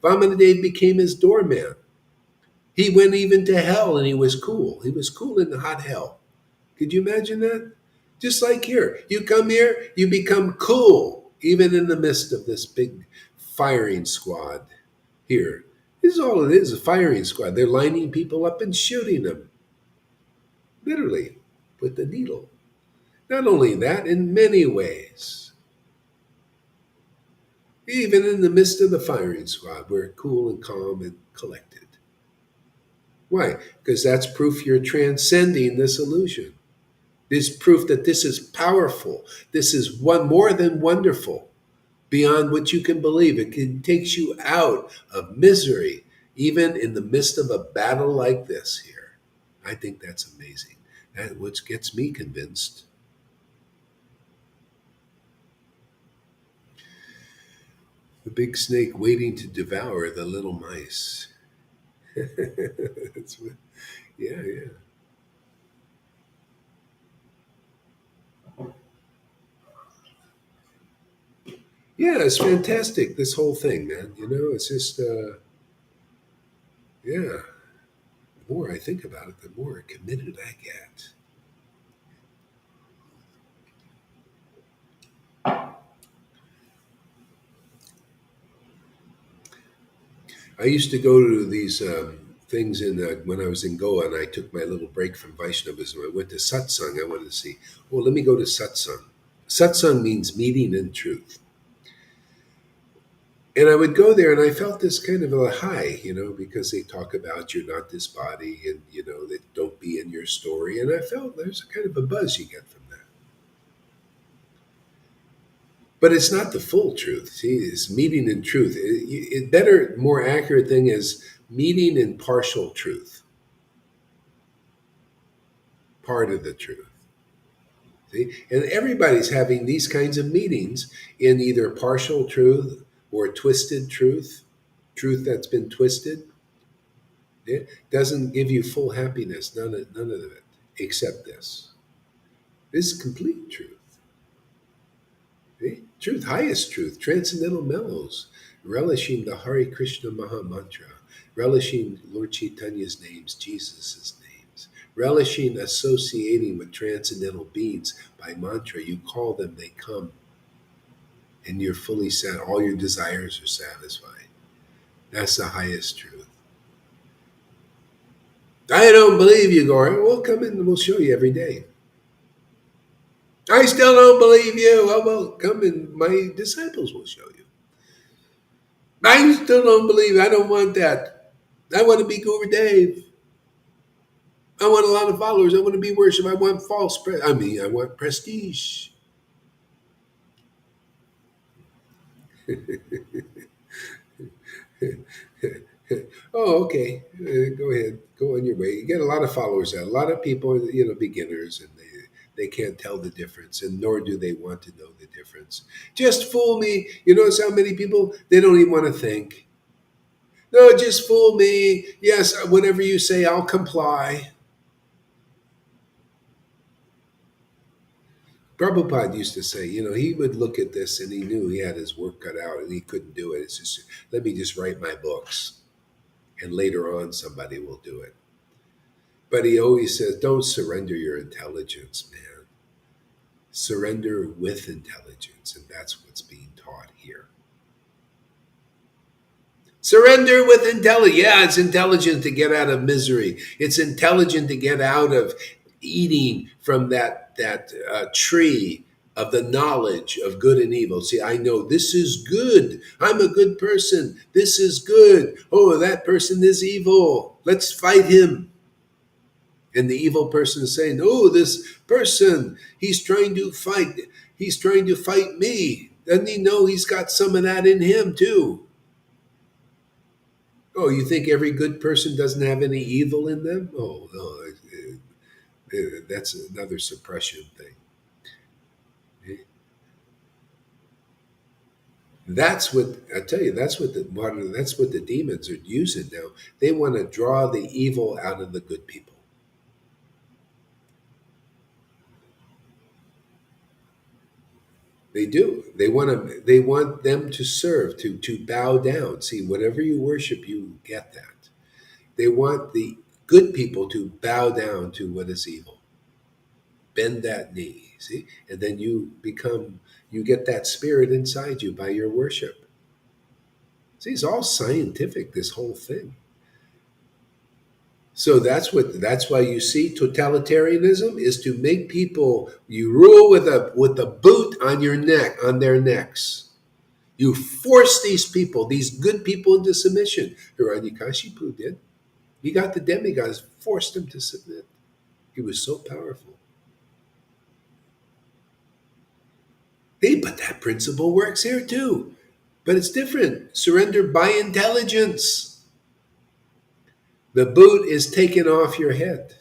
Vamanadev became his doorman. He went even to hell and he was cool. He was cool in the hot hell. Could you imagine that? Just like here. You come here, you become cool, even in the midst of this big firing squad here. This is all it is, a firing squad. They're lining people up and shooting them, literally, with the needle. Not only that, in many ways. Even in the midst of the firing squad, we're cool and calm and collected. Why? Because that's proof you're transcending this illusion. This proof that this is powerful. This is one more than wonderful, beyond what you can believe. Takes you out of misery, even in the midst of a battle like this here. I think that's amazing. That what gets me convinced. The big snake waiting to devour the little mice. That's what, yeah, yeah. Yeah, it's fantastic, this whole thing, man. It's just, yeah, the more I think about it, the more committed I get. I used to go to these things when I was in Goa, and I took my little break from Vaishnavism. I went to Satsang. I wanted to see, well, let me go to Satsang. Satsang means meeting in truth. And I would go there, and I felt this kind of a high, because they talk about you're not this body, and that don't be in your story. And I felt there's a kind of a buzz you get from that. But it's not the full truth. See, it's meeting in truth. Better, more accurate thing is meeting in partial truth, part of the truth. See? And everybody's having these kinds of meetings in either partial truth or twisted truth, truth that's been twisted. It doesn't give you full happiness, none of it, except this. This is complete truth. See? Truth, highest truth, transcendental mellows, relishing the Hare Krishna Maha Mantra, relishing Lord Chaitanya's names, Jesus' names, relishing associating with transcendental beings by mantra. You call them, they come, and you're fully set. All your desires are satisfied. That's the highest truth. I don't believe you, Goran. We'll come in and we'll show you every day. I still don't believe you. Well, come and my disciples will show you. I still don't believe. I don't want that. I want to be Guru Dave. I want a lot of followers. I want to be worshipped. I want I want prestige. Oh, okay. Go ahead. Go on your way. You get a lot of followers. A lot of people, beginners, and they can't tell the difference, and nor do they want to know the difference. Just fool me. You notice how many people they don't even want to think. No, just fool me. Yes, whatever you say, I'll comply. Prabhupada used to say, he would look at this and he knew he had his work cut out and he couldn't do it. It's just, let me just write my books and later on somebody will do it. But he always says, don't surrender your intelligence, man. Surrender with intelligence. And that's what's being taught here. Surrender with intelligence. Yeah, it's intelligent to get out of misery. It's intelligent to get out of eating from that tree of the knowledge of good and evil. See, I know this is good. I'm a good person. This is good. Oh, that person is evil. Let's fight him. And the evil person is saying, oh, this person, he's trying to fight. He's trying to fight me. Doesn't he know he's got some of that in him too? Oh, you think every good person doesn't have any evil in them? Oh, no. That's another suppression thing. That's what I tell you. That's what the demons are using now. They want to draw the evil out of the good people. They do. They want to. They want them to serve, to bow down. See, whatever you worship, you get that. They want the good people to bow down to what is evil. Bend that knee. See, and then you get that spirit inside you by your worship. See, it's all scientific. This whole thing. So that's why you see totalitarianism is to make people you rule with a boot on your neck, on their necks. You force these people, these good people, into submission. Hiranyakashipu did. He got the demigods, forced them to submit. He was so powerful. Hey, but that principle works here too. But it's different. Surrender by intelligence. The boot is taken off your head.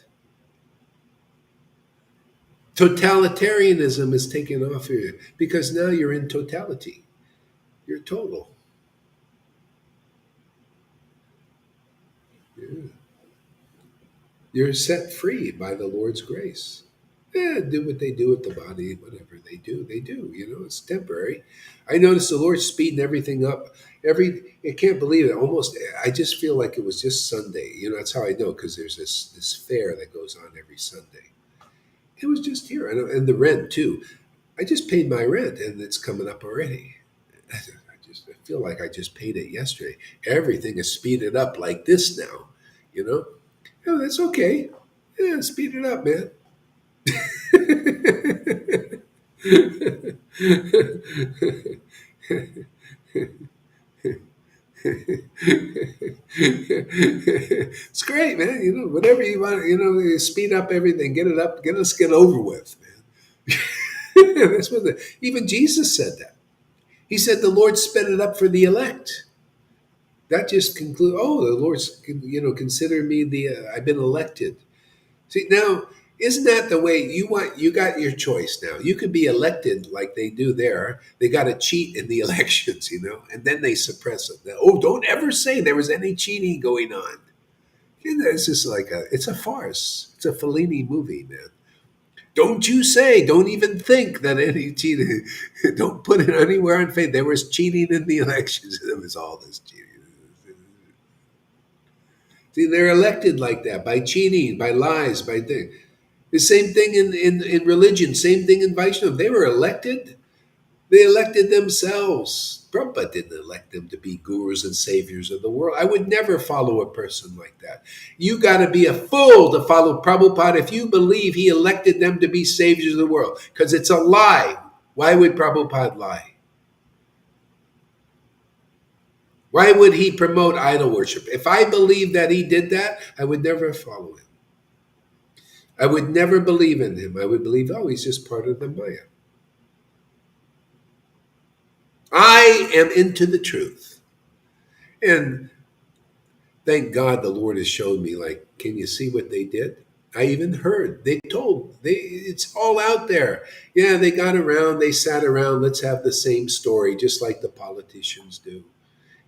Totalitarianism is taken off your head because now you're in totality. You're total. Yeah. You're set free by the Lord's grace. Yeah, do what they do with the body, whatever they do, they do. It's temporary. I noticed the Lord's speeding everything up. I can't believe it. Almost, I just feel like it was just Sunday. That's how I know because there's this fair that goes on every Sunday. It was just here, and the rent too. I just paid my rent, and it's coming up already. I feel like I just paid it yesterday. Everything is speeded up like this now. Oh, that's okay. Yeah, speed it up, man. It's great, man. Whatever you want, you speed up everything, get it up, get over with, man. That's what even Jesus said that. He said the Lord sped it up for the elect. That just conclude. Oh, the Lord's, consider me I've been elected. See, now, isn't that the way you want? You got your choice now. You could be elected like they do there. They got to cheat in the elections, and then they suppress it. Oh, don't ever say there was any cheating going on. It's just like it's a farce. It's a Fellini movie, man. Don't you say, don't even think that any cheating, don't put it anywhere on faith. There was cheating in the elections. There was all this cheating. See, they're elected like that by cheating, by lies, by things. The same thing in religion, same thing in Vaishnav. They were elected. They elected themselves. Prabhupada didn't elect them to be gurus and saviors of the world. I would never follow a person like that. You got to be a fool to follow Prabhupada if you believe he elected them to be saviors of the world, because it's a lie. Why would Prabhupada lie? Why would he promote idol worship? If I believed that he did that, I would never follow him. I would never believe in him. I would believe, oh, he's just part of the Maya. I am into the truth. And thank God the Lord has showed me, like, can you see what they did? I even heard, it's all out there. Yeah, they got around, they sat around, let's have the same story, just like the politicians do.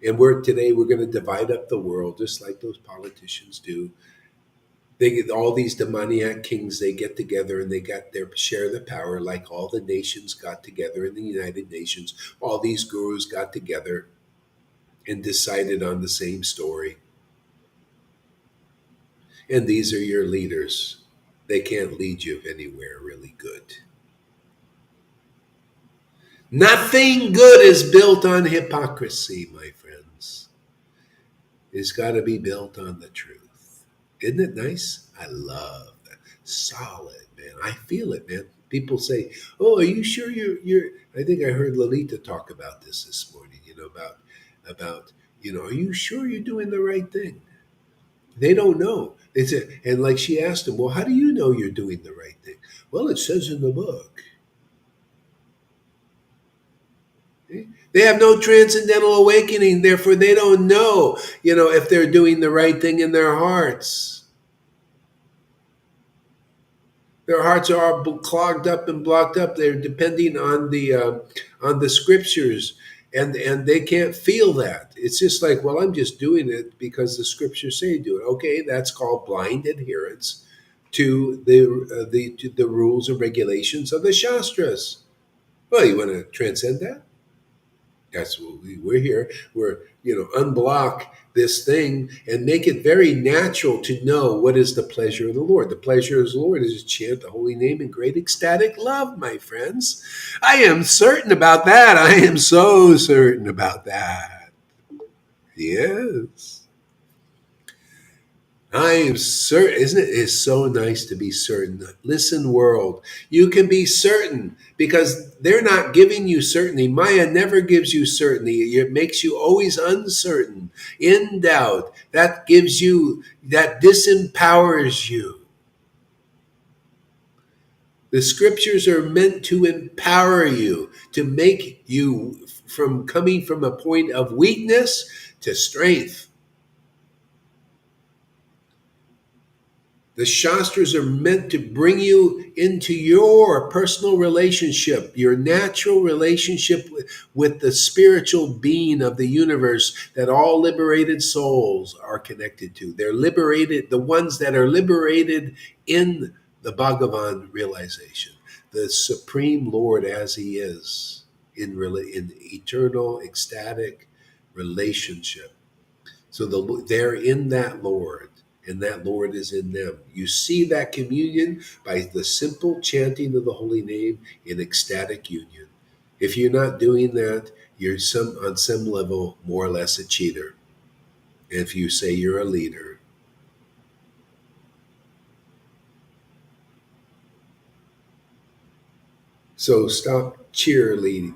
And today we're going to divide up the world, just like those politicians do. They get all these demoniac kings, they get together and they got their share of the power, like all the nations got together in the United Nations. All these gurus got together and decided on the same story. And these are your leaders. They can't lead you anywhere really good. Nothing good is built on hypocrisy, my friends. It's got to be built on the truth. Isn't it nice? I love that. Solid, man. I feel it, man. People say, "Oh, are you sure you're?" I think I heard Lalita talk about this morning. About are you sure you're doing the right thing? They don't know. They said, and like she asked him, "Well, how do you know you're doing the right thing?" Well, it says in the book. They have no transcendental awakening, therefore they don't know, if they're doing the right thing in their hearts. Their hearts are clogged up and blocked up. They're depending on the scriptures, and they can't feel that. It's just like, well, I'm just doing it because the scriptures say do it. Okay, that's called blind adherence to the rules and regulations of the shastras. Well, you want to transcend that? That's what we're here. We're unblock this thing and make it very natural to know what is the pleasure of the Lord. The pleasure of the Lord is to chant the holy name in great ecstatic love, my friends. I am certain about that. I am so certain about that. Yes. I am certain. Isn't it? It's so nice to be certain. Listen, world, you can be certain because they're not giving you certainty. Maya never gives you certainty. It makes you always uncertain, in doubt. That disempowers you. The scriptures are meant to empower you, to make you from coming from a point of weakness to strength. The Shastras are meant to bring you into your personal relationship, your natural relationship with the spiritual being of the universe that all liberated souls are connected to. They're liberated, the ones that are liberated in the Bhagavan realization, the Supreme Lord as He is in eternal, ecstatic relationship. So they're in that Lord, and that Lord is in them. You see that communion by the simple chanting of the holy name in ecstatic union. If you're not doing that, you're on some level more or less a cheater. If you say you're a leader, so stop cheering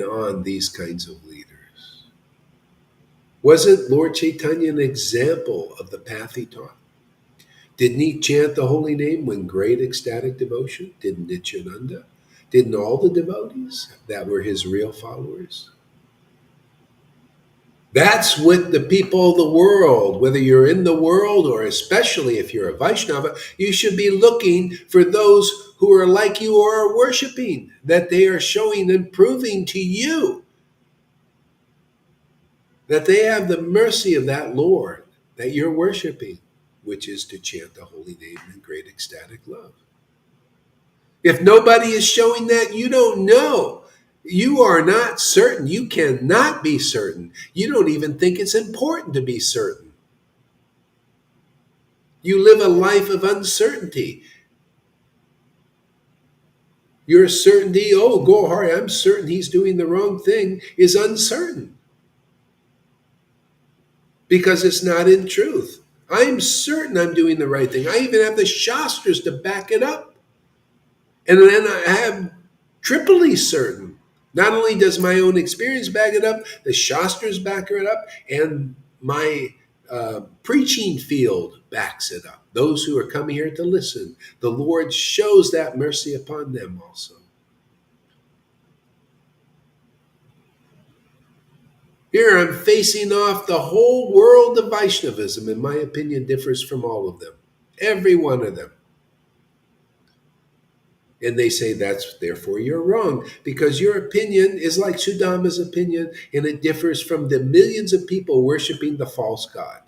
on these kinds of leaders. Wasn't Lord Caitanya an example of the path he taught? Didn't he chant the holy name with great ecstatic devotion? Didn't Nityananda? Didn't all the devotees that were his real followers? That's what the people of the world, whether you're in the world or especially if you're a Vaishnava, you should be looking for those who are like you or are worshiping, that they are showing and proving to you that they have the mercy of that Lord that you're worshiping, which is to chant the holy name in great ecstatic love. If nobody is showing that, you don't know. You are not certain. You cannot be certain. You don't even think it's important to be certain. You live a life of uncertainty. Your certainty, oh, Gohari, I'm certain he's doing the wrong thing, is uncertain because it's not in truth. I'm certain I'm doing the right thing. I even have the Shastras to back it up. And then I have triply certain. Not only does my own experience back it up, the Shastras back it up, and my preaching field backs it up. Those who are coming here to listen, the Lord shows that mercy upon them also. Here I'm facing off the whole world of Vaishnavism, in my opinion, differs from all of them. Every one of them. And they say that's therefore you're wrong because your opinion is like Sudama's opinion and it differs from the millions of people worshiping the false god.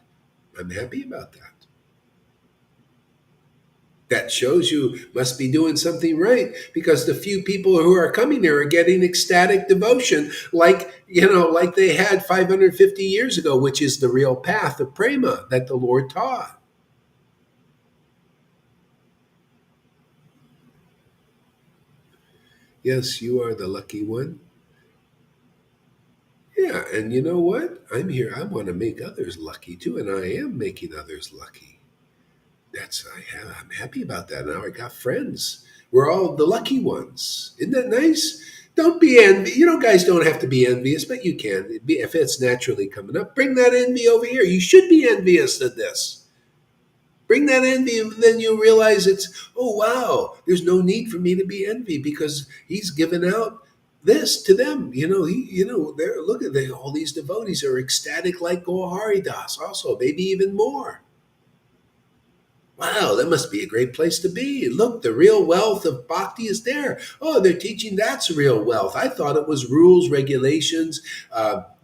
I'm happy about that. That shows you must be doing something right because the few people who are coming here are getting ecstatic devotion like they had 550 years ago, which is the real path of prema that the Lord taught. Yes, you are the lucky one. Yeah, and you know what? I'm here. I want to make others lucky too, and I am making others lucky. I'm happy about that. Now I got friends. We're all the lucky ones. Isn't that nice? Don't be envy. Guys don't have to be envious, but you can. If it's naturally coming up, bring that envy over here. You should be envious of this. Bring that envy, and then you realize oh wow, there's no need for me to be envy because he's given out this to them. They're look at all these devotees are ecstatic like Gohari Das, also maybe even more. Wow, that must be a great place to be. Look, the real wealth of bhakti is there. Oh, they're teaching that's real wealth. I thought it was rules, regulations,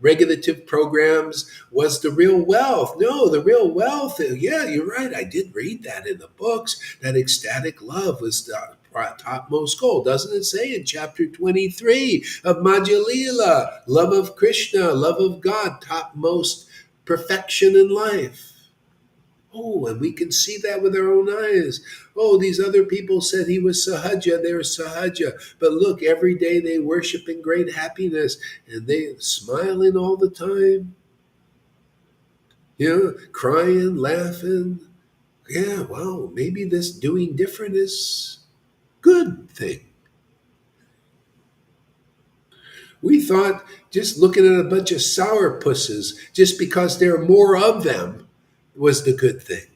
regulative programs was the real wealth. No, the real wealth, yeah, you're right. I did read that in the books, that ecstatic love was the topmost goal. Doesn't it say in chapter 23 of Madhya Lila, love of Krishna, love of God, topmost perfection in life? Oh, and we can see that with our own eyes. Oh, these other people said he was sahaja, they're sahaja. But look, every day they worship in great happiness and they smiling all the time. Crying, laughing. Yeah, well, maybe this doing different is good thing. We thought just looking at a bunch of sourpusses, just because there are more of them, was the good thing.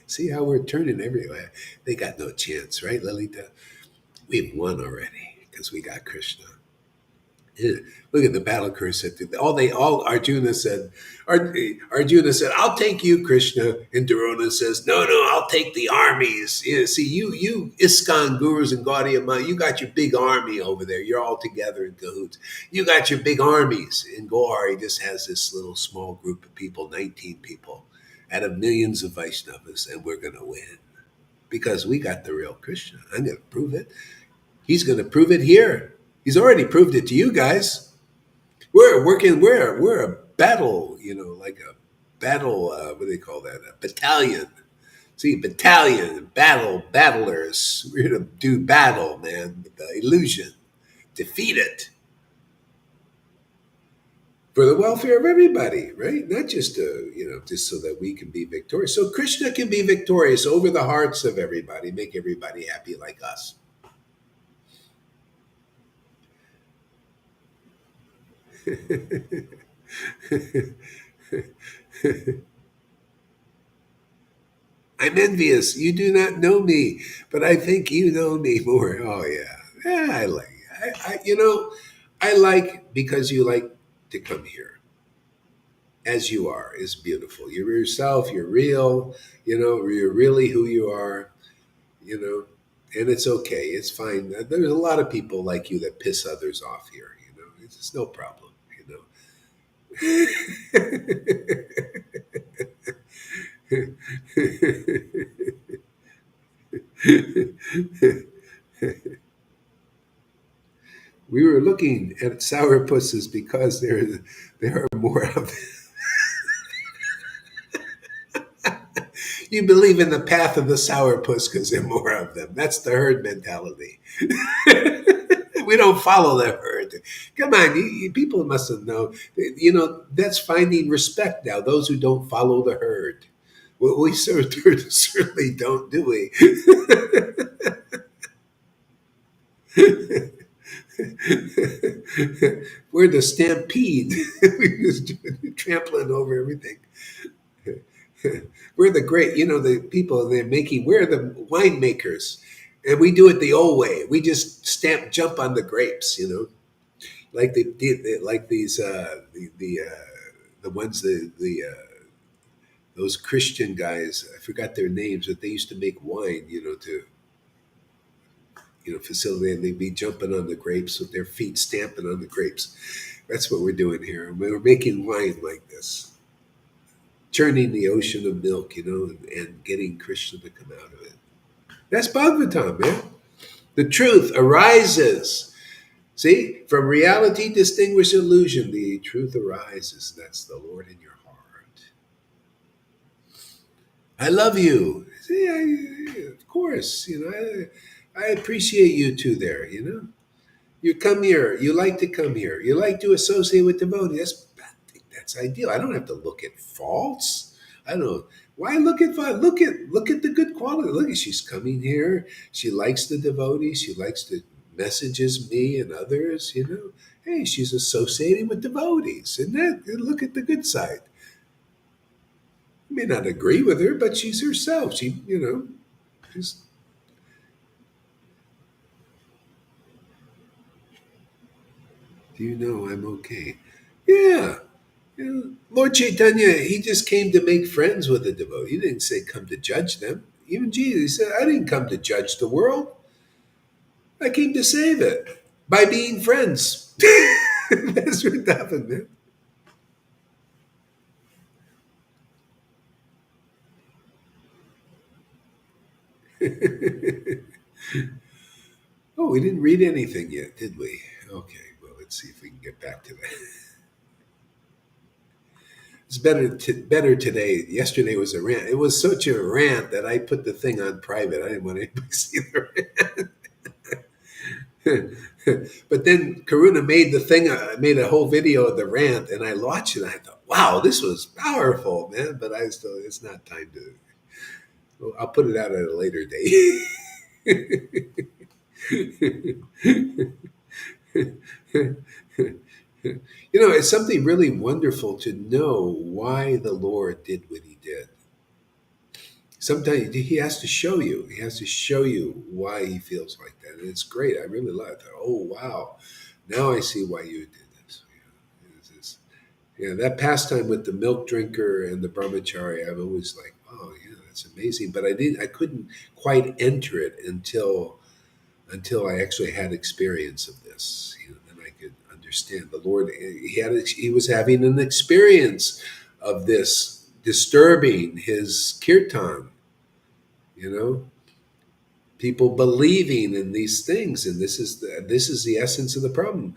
See how we're turning everywhere. They got no chance, right, Lalita? We've won already because we got Krishna. Yeah. Look at the battle curse. All Arjuna said. Arjuna said, "I'll take you, Krishna," and Durona says, "No, no, I'll take the armies." See, you ISKCON gurus and Gaudiya Math, you got your big army over there. You're all together in cahoots. You got your big armies, and Gohari just has this little small group of people, 19 people, out of millions of Vaishnavas, and we're gonna win because we got the real Krishna. I'm gonna prove it. He's gonna prove it here. He's already proved it to you guys. We're working. We're a battle. Like a battle. What do they call that? A battalion. See, battalion, battlers. We're gonna do battle, man. With the illusion, defeat it for the welfare of everybody, right? Not just just so that we can be victorious. So Krishna can be victorious over the hearts of everybody, make everybody happy like us. I'm envious. You do not know me, but I think you know me more. Oh yeah, yeah. I like. I like because you like to come here as you are is beautiful. You're yourself. You're real. You're really who you are. You know, and it's okay. It's fine. There's a lot of people like you that piss others off here. It's no problem. We were looking at sourpusses because there are more of them. You believe in the path of the sourpuss because there are more of them. That's the herd mentality. We don't follow the herd. Come on, people must have known. That's finding respect now. Those who don't follow the herd. Well, we certainly don't, do we? We're the stampede. We're just trampling over everything. We're the great, the people they're making. We're the winemakers, and we do it the old way. We just jump on the grapes, like like these, the ones those Christian guys. I forgot their names, but they used to make wine, to facilitate, and they'd be jumping on the grapes with their feet stamping on the grapes. That's what we're doing here. We're making wine like this, churning the ocean of milk, and getting Krishna to come out of it. That's Bhagavatam, man. The truth arises. See, from reality distinguish illusion. The truth arises. That's the Lord in your heart. I love you. See, of course, I appreciate you two there. You come here. You like to come here. You like to associate with devotees. I think that's ideal. I don't have to look at faults. I don't. Why look at fault? Look at the good quality. Look at she's coming here. She likes the devotees. She likes to messages me and others. Hey, she's associating with devotees, and look at the good side. I may not agree with her, but she's herself. She's, do you know I'm okay? Yeah. Lord Caitanya, he just came to make friends with the devotee. He didn't say come to judge them. Even Jesus, he said, I didn't come to judge the world. I came to save it by being friends. That's what happened, man. Oh, we didn't read anything yet, did we? Okay, well, let's see if we can get back to that. It's better today. Yesterday was a rant. It was such a rant that I put the thing on private. I didn't want anybody to see the rant. But then Karuna made the thing, made a whole video of the rant, and I watched it. And I thought, wow, this was powerful, man. But it's not time to. Well, I'll put it out at a later date. It's something really wonderful to know why the Lord did what he did. Sometimes he has to show you. He has to show you why he feels like that. And it's great. I really love it. Oh, wow. Now I see why you did this. That pastime with the milk drinker and the brahmachari, I'm always like, oh, yeah, that's amazing. But I couldn't quite enter it until I actually had experience of this. Then I could understand the Lord. He was having an experience of this disturbing his kirtan. You know, people believing in these things, and this is the essence of the problem.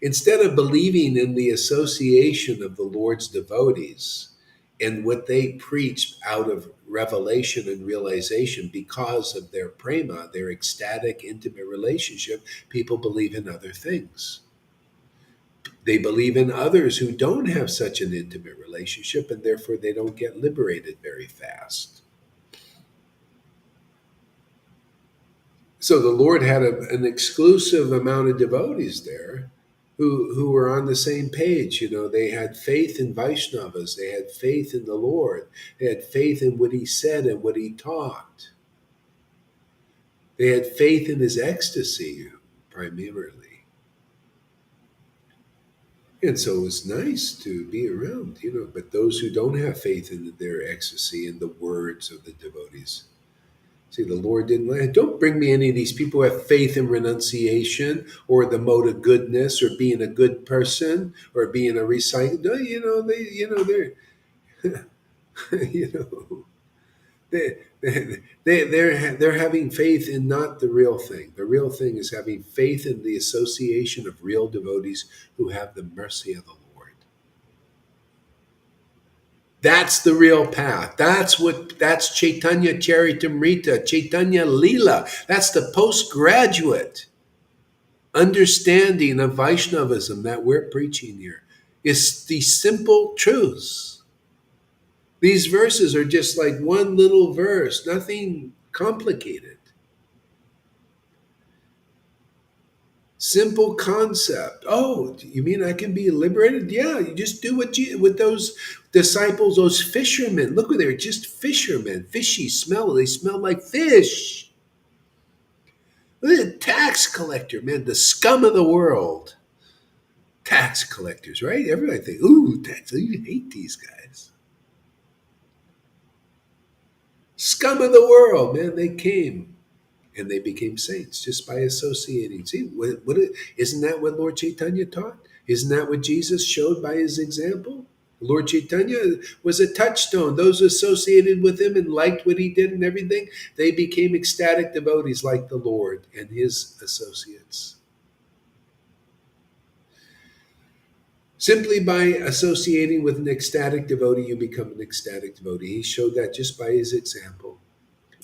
Instead of believing in the association of the Lord's devotees and what they preach out of revelation and realization because of their prema, their ecstatic, intimate relationship, people believe in other things. They believe in others who don't have such an intimate relationship, and therefore they don't get liberated very fast. So the Lord had an exclusive amount of devotees there who were on the same page. They had faith in Vaishnavas, they had faith in the Lord, they had faith in what he said and what he taught. They had faith in his ecstasy, primarily. And so it was nice to be around. But those who don't have faith in their ecstasy and the words of the devotees, see, the Lord didn't like, don't bring me any of these people who have faith in renunciation or the mode of goodness or being a good person or being a recycle. No, they're, you know, they're having faith in not the real thing. The real thing is having faith in the association of real devotees who have the mercy of the Lord. That's the real path. That's Chaitanya Charitamrita, Chaitanya Leela. That's the postgraduate understanding of Vaishnavism that we're preaching here. It's the simple truths. These verses are just like one little verse, nothing complicated. Simple concept. Oh, you mean I can be liberated? Yeah, you just do with those disciples, those fishermen. Look, they're just fishermen. Fishy smell. They smell like fish. Look at the tax collector, man, the scum of the world. Tax collectors, right? Everybody think, ooh, tax. You hate these guys. Scum of the world, man. They came and they became saints just by associating. See, isn't that what Lord Chaitanya taught? Isn't that what Jesus showed by his example? Lord Chaitanya was a touchstone. Those associated with him and liked what he did and everything, they became ecstatic devotees like the Lord and his associates. Simply by associating with an ecstatic devotee, you become an ecstatic devotee. He showed that just by his example.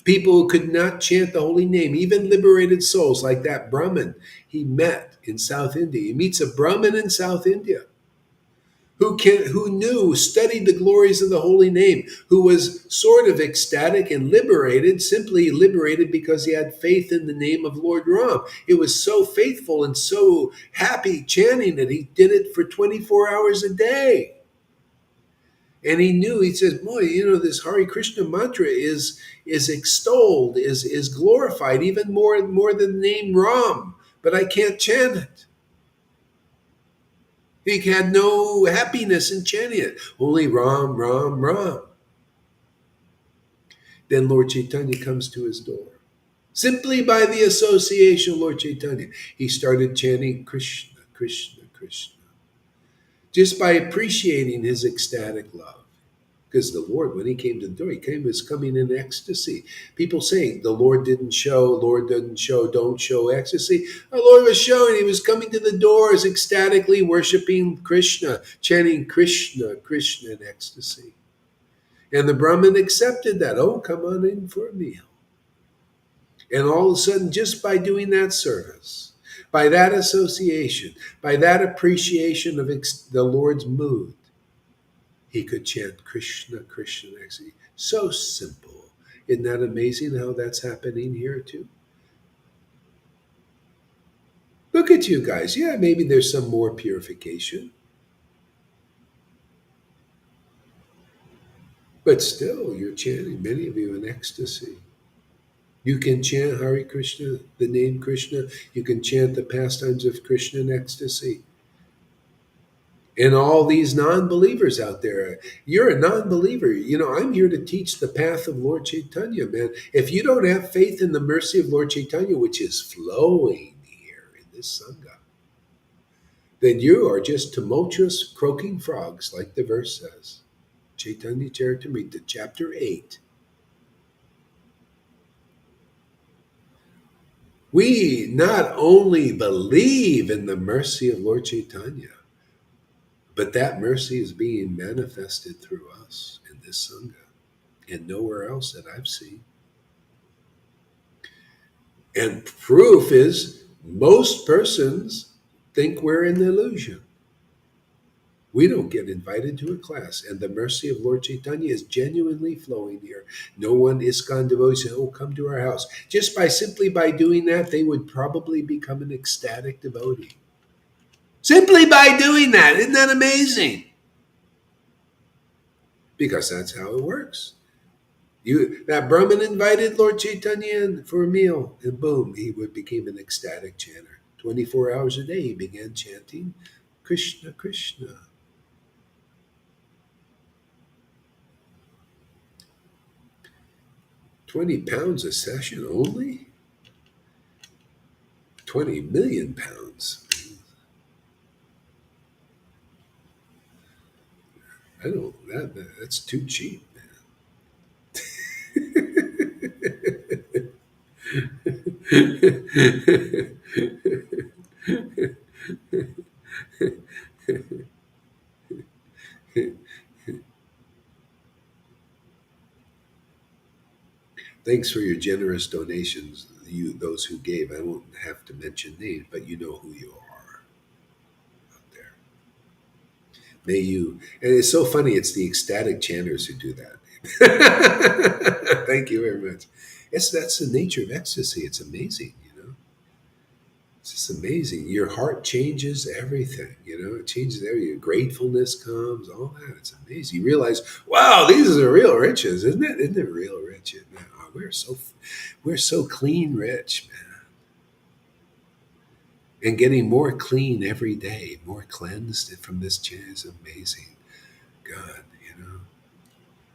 People who could not chant the holy name, even liberated souls like that Brahmin he met in South India. He meets a Brahmin in South India who studied the glories of the holy name, who was sort of ecstatic and liberated, simply liberated because he had faith in the name of Lord Ram. It was so faithful and so happy chanting that he did it for 24 hours a day. And he knew, he says, boy, this Hare Krishna mantra is extolled, is glorified even more than the name Ram, but I can't chant it. He had no happiness in chanting it. Only Ram, Ram, Ram. Then Lord Chaitanya comes to his door. Simply by the association of Lord Chaitanya, he started chanting Krishna, Krishna, Krishna. Just by appreciating his ecstatic love. Because the Lord, when he came to the door, was coming in ecstasy. People say the Lord didn't show, Lord doesn't show, don't show ecstasy. The Lord was showing. He was coming to the doors ecstatically worshiping Krishna, chanting Krishna, Krishna in ecstasy. And the Brahmin accepted that. Oh, come on in for a meal. And all of a sudden, just by doing that service, by that association, by that appreciation of the Lord's mood, he could chant Krishna, Krishna, ecstasy. So simple. Isn't that amazing how that's happening here too? Look at you guys. Yeah, maybe there's some more purification. But still, you're chanting, many of you, in ecstasy. You can chant Hare Krishna, the name Krishna. You can chant the pastimes of Krishna in ecstasy. And all these non-believers out there, you're a non-believer. I'm here to teach the path of Lord Chaitanya, man. If you don't have faith in the mercy of Lord Chaitanya, which is flowing here in this Sangha, then you are just tumultuous, croaking frogs, like the verse says. Chaitanya Charitamrita, chapter 8. We not only believe in the mercy of Lord Chaitanya, but that mercy is being manifested through us in this Sangha and nowhere else that I've seen. And proof is most persons think we're in the illusion. We don't get invited to a class, and the mercy of Lord Chaitanya is genuinely flowing here. No one ISKCON devotee says, oh, come to our house. Simply by doing that, they would probably become an ecstatic devotee. Simply by doing that. Isn't that amazing? Because that's how it works. That Brahmin invited Lord Chaitanya in for a meal, and boom, became an ecstatic chanter. 24 hours a day, he began chanting Krishna, Krishna. 20 pounds a session only? 20 million pounds. I don't, that's too cheap, man. Thanks for your generous donations, those who gave. I won't have to mention names, but you know who you are out there. May you, and it's so funny, it's the ecstatic chanters who do that. Thank you very much. That's the nature of ecstasy. It's amazing, you know. It's just amazing. Your heart changes everything, you know. It changes everything. Gratefulness comes, all that. It's amazing. You realize, wow, these are real riches, isn't it? Isn't it real rich? Man, oh, we're so clean rich, man. And getting more clean every day, more cleansed from this chant is amazing. God, you know.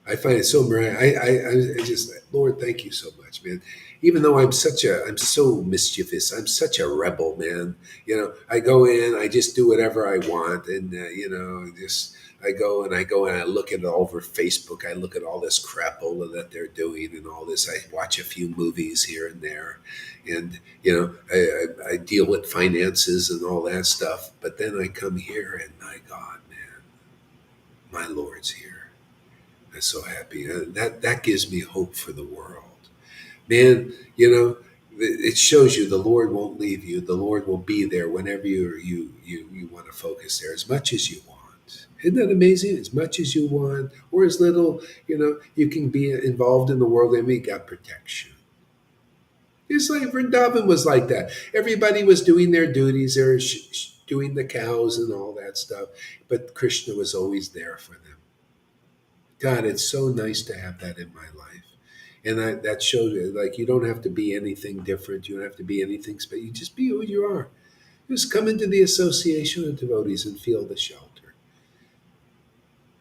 I find it so I just, Lord, thank you so much, man. Even though I'm so mischievous. I'm such a rebel, man. You know, I go in, I just do whatever I want, and you know, just I go and I look at it all over Facebook. I look at all this crapola that they're doing and all this. I watch a few movies here and there, and you know, I deal with finances and all that stuff. But then I come here, and my God, man, my Lord's here. I'm so happy. That gives me hope for the world. Man, you know, it shows you the Lord won't leave you. The Lord will be there whenever you want to focus there as much as you want. Isn't that amazing? As much as you want, or as little, you know, you can be involved in the world and we got protection. It's like Vrindavan was like that. Everybody was doing their duties. They were doing the cows and all that stuff. But Krishna was always there for them. God, it's so nice to have that in my life. And that shows you, like, you don't have to be anything different. You don't have to be anything special. You just be who you are. Just come into the association of devotees and feel the shelter.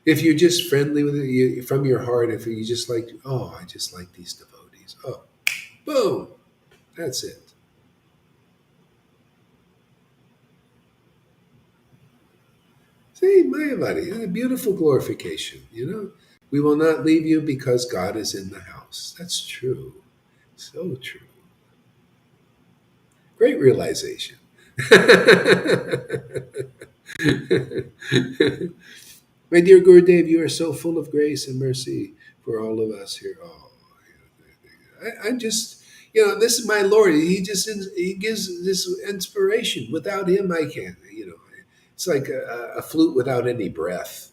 If you're just friendly with it from your heart, if you just like, oh, I just like these devotees. Oh, boom, that's it. See, Mayavadi, a beautiful glorification, you know? We will not leave you because God is in the house. That's true. So true. Great realization. My dear Gurudev, you are so full of grace and mercy for all of us here. Oh, I'm just, you know, this is my Lord. He gives this inspiration. Without him, I can't. You know, it's like a flute without any breath.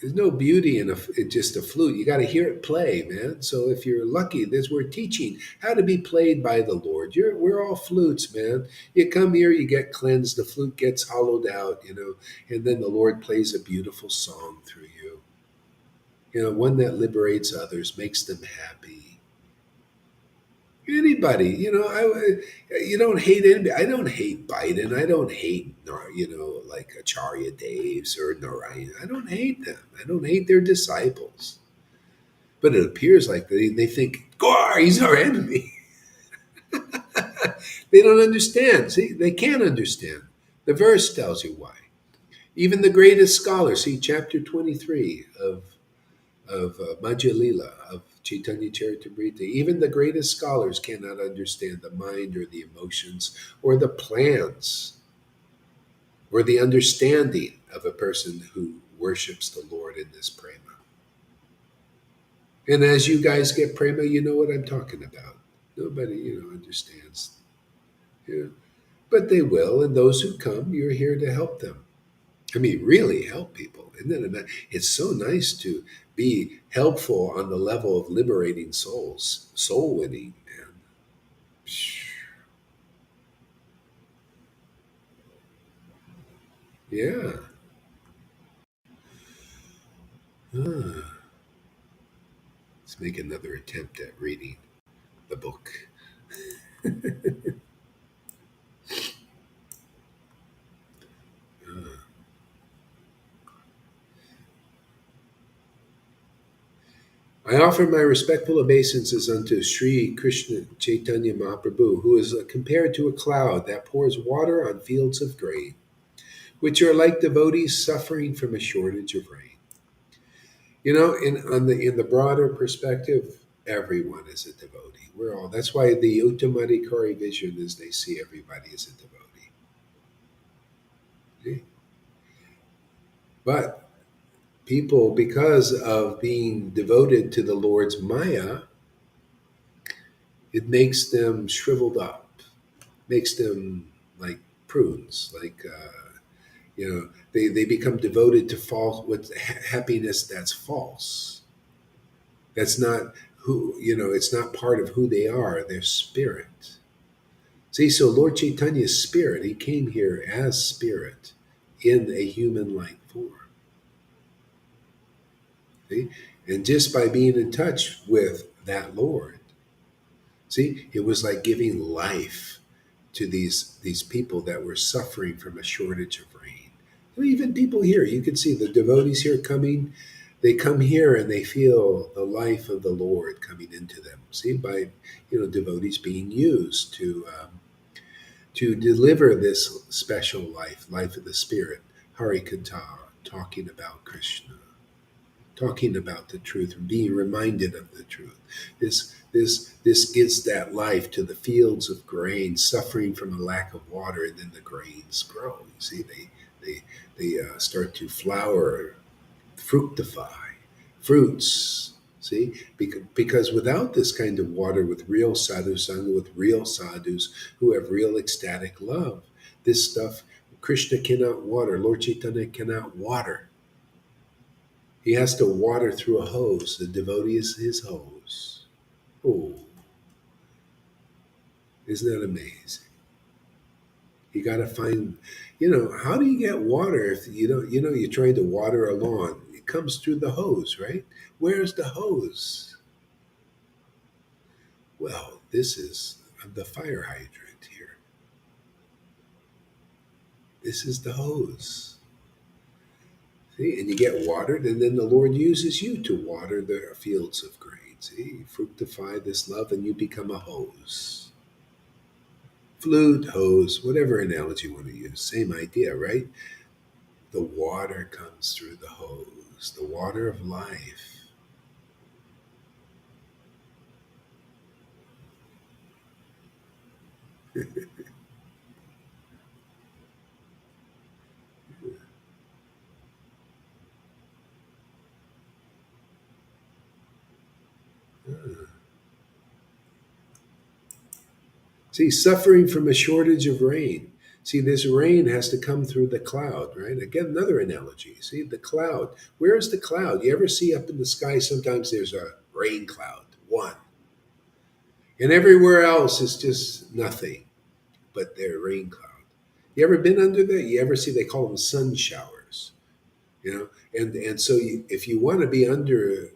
There's no beauty in just a flute. You got to hear it play, man. So if you're lucky, we're teaching how to be played by the Lord. We're all flutes, man. You come here, you get cleansed, the flute gets hollowed out, you know, and then the Lord plays a beautiful song through you. You know, one that liberates others, makes them happy. Anybody, you know, you don't hate anybody. I don't hate Biden. I don't hate, you know, like Acharya Deves or Narayan. I don't hate them. I don't hate their disciples. But it appears like they think, Gore, he's our enemy. They don't understand. See, they can't understand. The verse tells you why. Even the greatest scholars, see chapter 23 of Madhya Lila, of Chaitanya Charitamrita. Even the greatest scholars cannot understand the mind or the emotions or the plans or the understanding of a person who worships the Lord in this prema. And as you guys get prema, you know what I'm talking about. Nobody, you know, understands. Yeah. But they will, and those who come, you're here to help them. I mean, really help people. And then it's so nice to be helpful on the level of liberating souls, soul winning, man. Yeah. Ah, let's make another attempt at reading the book. Ah. I offer my respectful obeisances unto Sri Krishna Chaitanya Mahaprabhu, who is compared to a cloud that pours water on fields of grain, which are like devotees suffering from a shortage of rain. You know, in the broader perspective, everyone is a devotee. We're all. That's why the Uttamadikari vision is they see everybody as a devotee. See? But people, because of being devoted to the Lord's Maya, it makes them shriveled up, makes them like prunes, they become devoted to false with happiness that's false. That's not who, it's not part of who they are, their spirit. See, so Lord Chaitanya's spirit, he came here as spirit in a human like form. See? And just by being in touch with that Lord, see, it was like giving life to these people that were suffering from a shortage of rain. Well, even people here, you can see the devotees here coming. They come here and they feel the life of the Lord coming into them. See, by devotees being used to deliver this special life of the Spirit, Hari Kata, talking about Krishna, talking about the truth, and being reminded of the truth. This gives that life to the fields of grain, suffering from a lack of water, and then the grains grow. You see, they start to flower, fructify, fruits. See, because without this kind of water, with real sadhu sangha, with real sadhus who have real ecstatic love, this stuff Krishna cannot water. Lord Chaitanya cannot water. He has to water through a hose. The devotee is his hose. Oh, isn't that amazing? You got to find, how do you get water if you're trying to water a lawn? It comes through the hose, right? Where's the hose? Well, this is the fire hydrant here. This is the hose. See, and you get watered, and then the Lord uses you to water the fields of grain. See, fructify this love, and you become a hose. Flute, hose, whatever analogy you want to use, same idea, right? The water comes through the hose, the water of life. See, suffering from a shortage of rain. See, this rain has to come through the cloud, right? Again, another analogy. See, the cloud. Where is the cloud? You ever see up in the sky, sometimes there's a rain cloud, one. And everywhere else is just nothing but their rain cloud. You ever been under that? You ever see, they call them sun showers? And so if you want to be under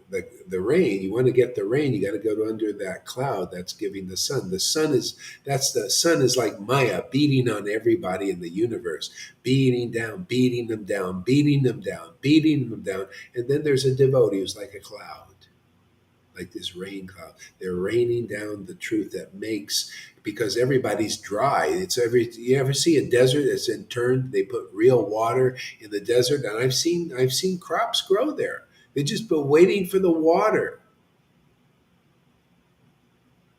the rain, you want to get the rain, you got to go to under that cloud that's giving the sun is like Maya beating on everybody in the universe, beating down, beating them down, beating them down, beating them down. And then there's a devotee who's like a cloud, like this rain cloud. They're raining down the truth that makes, because everybody's dry. You ever see a desert that's in turn, they put real water in the desert, and I've seen crops grow there. They just been waiting for the water.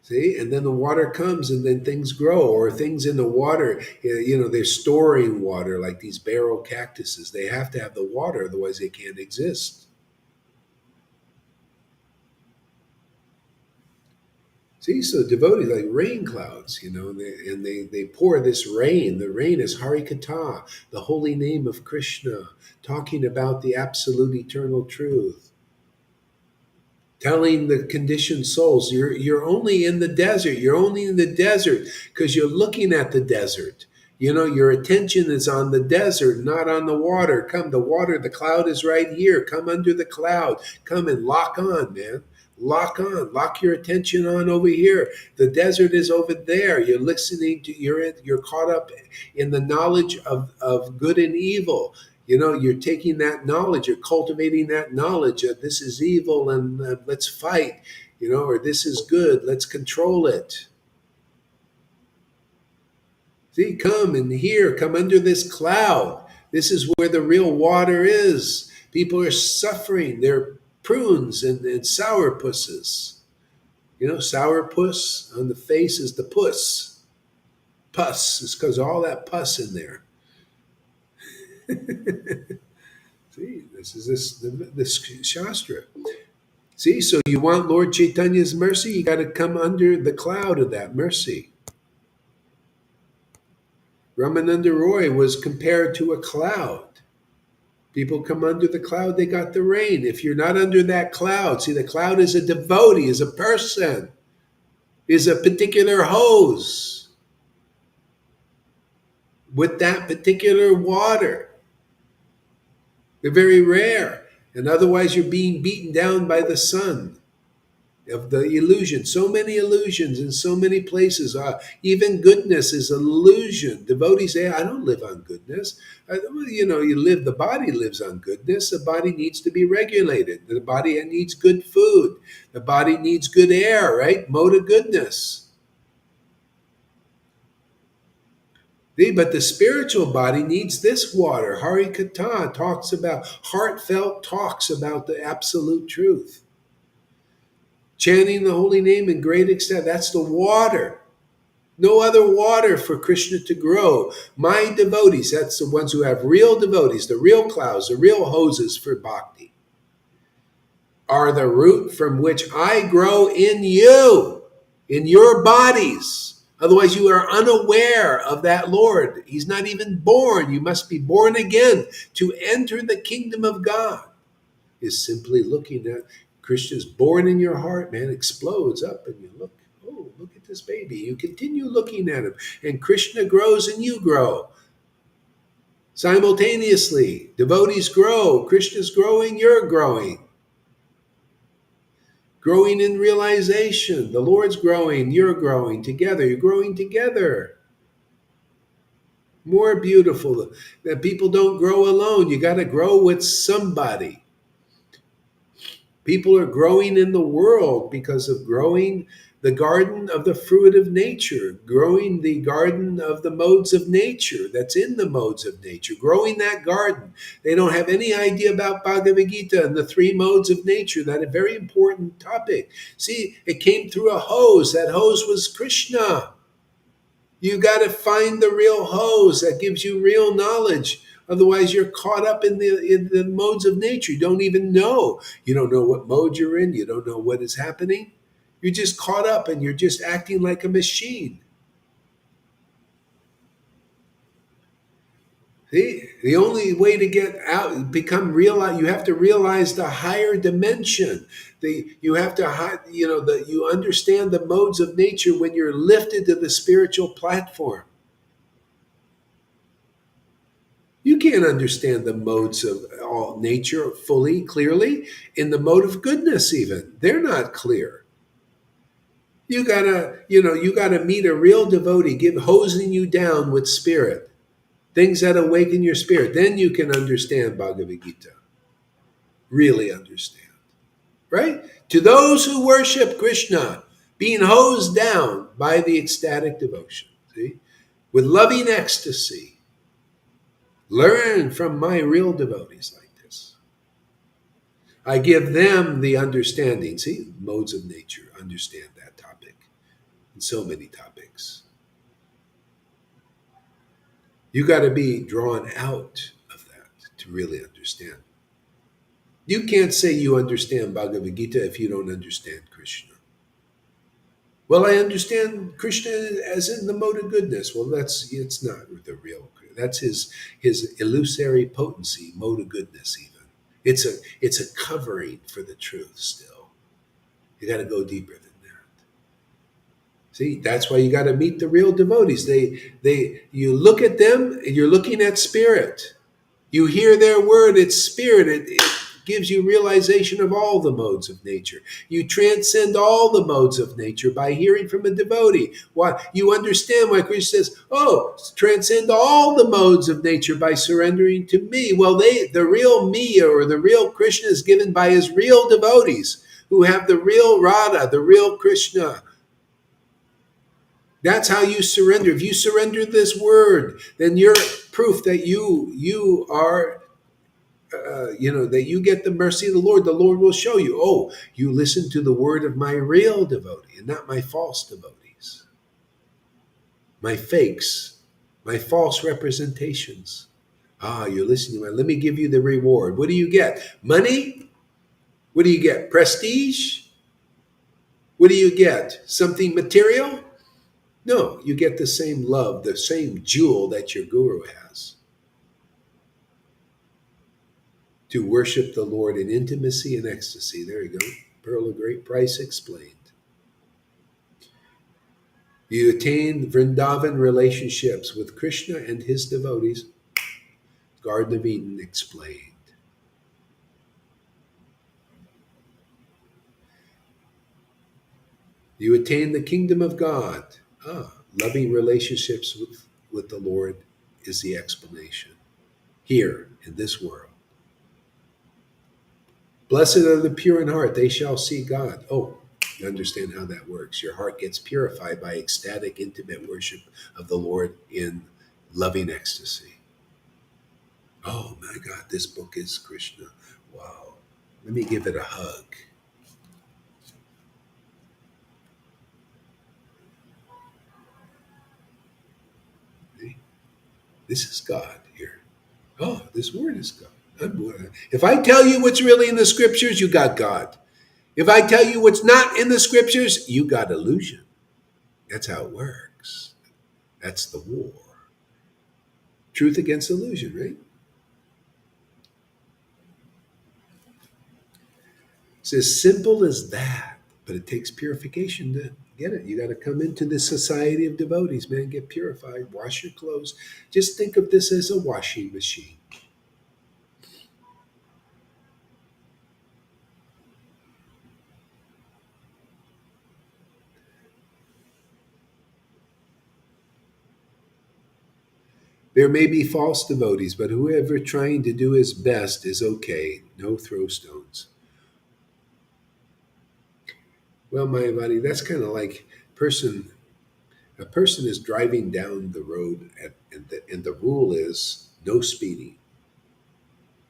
See, and then the water comes, and then things grow, or things in the water. They're storing water, like these barrel cactuses. They have to have the water, otherwise they can't exist. See, so devotees like rain clouds, and they pour this rain. The rain is Hari Kata, the holy name of Krishna, talking about the absolute eternal truth, telling the conditioned souls, you're only in the desert. You're only in the desert because you're looking at the desert. Your attention is on the desert, not on the water. Come, the water, the cloud is right here. Come under the cloud. Come and lock on, man. Lock on. Lock your attention on over here. The desert is over there. You're listening to, you're caught up in the knowledge of good and evil. You're taking that knowledge, you're cultivating that knowledge of this is evil and let's fight, or this is good, let's control it. See, come and here, come under this cloud. This is where the real water is. People are suffering. They're prunes and sourpusses. Sourpuss on the face is the puss. Pus is because all that pus in there. See, this is this Shastra. See, so you want Lord Chaitanya's mercy, you got to come under the cloud of that mercy. Ramananda Roy was compared to a cloud. People come under the cloud, they got the rain. If you're not under that cloud, see, the cloud is a devotee, is a person, is a particular hose with that particular water. They're very rare. And otherwise, you're being beaten down by the sun of the illusion. So many illusions in so many places. Even goodness is an illusion. Devotees say, I don't live on goodness. The body lives on goodness. The body needs to be regulated. The body needs good food. The body needs good air, right? Mode of goodness. See, but the spiritual body needs this water. Hari Katha talks about, heartfelt talks about the absolute truth. Chanting the holy name in great extent, that's the water. No other water for Krishna to grow. My devotees, that's the ones who have real devotees, the real clouds, the real hoses for bhakti, are the root from which I grow in you, in your bodies. Otherwise, you are unaware of that Lord. He's not even born. You must be born again to enter the kingdom of God. Is simply looking at Krishna's born in your heart, man, explodes up, and you look, oh, look at this baby. You continue looking at him, and Krishna grows and you grow. Simultaneously, devotees grow, Krishna's growing, you're growing. Growing in realization. The Lord's growing, you're growing together. You're growing together. More beautiful. That people don't grow alone. You got to grow with somebody. People are growing in the world because of growing the garden of the fruit of nature, growing the garden of the modes of nature that's in the modes of nature, growing that garden. They don't have any idea about Bhagavad Gita and the three modes of nature, that a very important topic. See, it came through a hose. That hose was Krishna. You got to find the real hose that gives you real knowledge. Otherwise, you're caught up in the modes of nature. You don't even know. You don't know what mode you're in. You don't know what is happening. You're just caught up and you're just acting like a machine. See, the only way to get out, become real, you have to realize the higher dimension. You have to, you understand the modes of nature when you're lifted to the spiritual platform. You can't understand the modes of all nature fully, clearly. In the mode of goodness, even they're not clear. You gotta meet a real devotee, hosing you down with spirit, things that awaken your spirit. Then you can understand Bhagavad Gita. Really understand, right? To those who worship Krishna, being hosed down by the ecstatic devotion, see, with loving ecstasy. Learn from my real devotees like this. I give them the understanding. See, modes of nature, understand that topic and so many topics. You got to be drawn out of that to really understand. You can't say you understand Bhagavad Gita if you don't understand Krishna. Well, I understand Krishna as in the mode of goodness. Well, it's not the real. That's his illusory potency, mode of goodness even. It's a covering for the truth still. You got to go deeper than that. See, that's why you got to meet the real devotees. You look at them, and you're looking at spirit. You hear their word, it's spirit. It gives you realization of all the modes of nature. You transcend all the modes of nature by hearing from a devotee. Why you understand why Krishna says, "Oh, transcend all the modes of nature by surrendering to me." Well, the real me or the real Krishna is given by his real devotees who have the real Radha, the real Krishna. That's how you surrender. If you surrender this word, then you're proof that you are that you get the mercy of the Lord. The Lord will show you. Oh, you listen to the word of my real devotee and not my false devotees, my fakes, my false representations. Ah, you're listening. Let me give you the reward. What do you get? Money? What do you get? Prestige? What do you get? Something material? No, you get the same love, the same jewel that your guru has. To worship the Lord in intimacy and ecstasy. There you go. Pearl of great price explained. You attain Vrindavan relationships with Krishna and his devotees. Garden of Eden explained. You attain the kingdom of God. Loving relationships with the Lord is the explanation. Here in this world. Blessed are the pure in heart, they shall see God. Oh, you understand how that works. Your heart gets purified by ecstatic, intimate worship of the Lord in loving ecstasy. Oh my God, this book is Krishna. Wow. Let me give it a hug. See? This is God here. Oh, this word is God. If I tell you what's really in the scriptures, you got God. If I tell you what's not in the scriptures, you got illusion. That's how it works. That's the war. Truth against illusion, right? It's as simple as that, but it takes purification to get it. You got to come into this society of devotees, man. Get purified, wash your clothes. Just think of this as a washing machine. There may be false devotees, but whoever trying to do his best is okay. No throw stones. Well, my buddy, that's kind of like person. A person is driving down the road, and the rule is no speeding.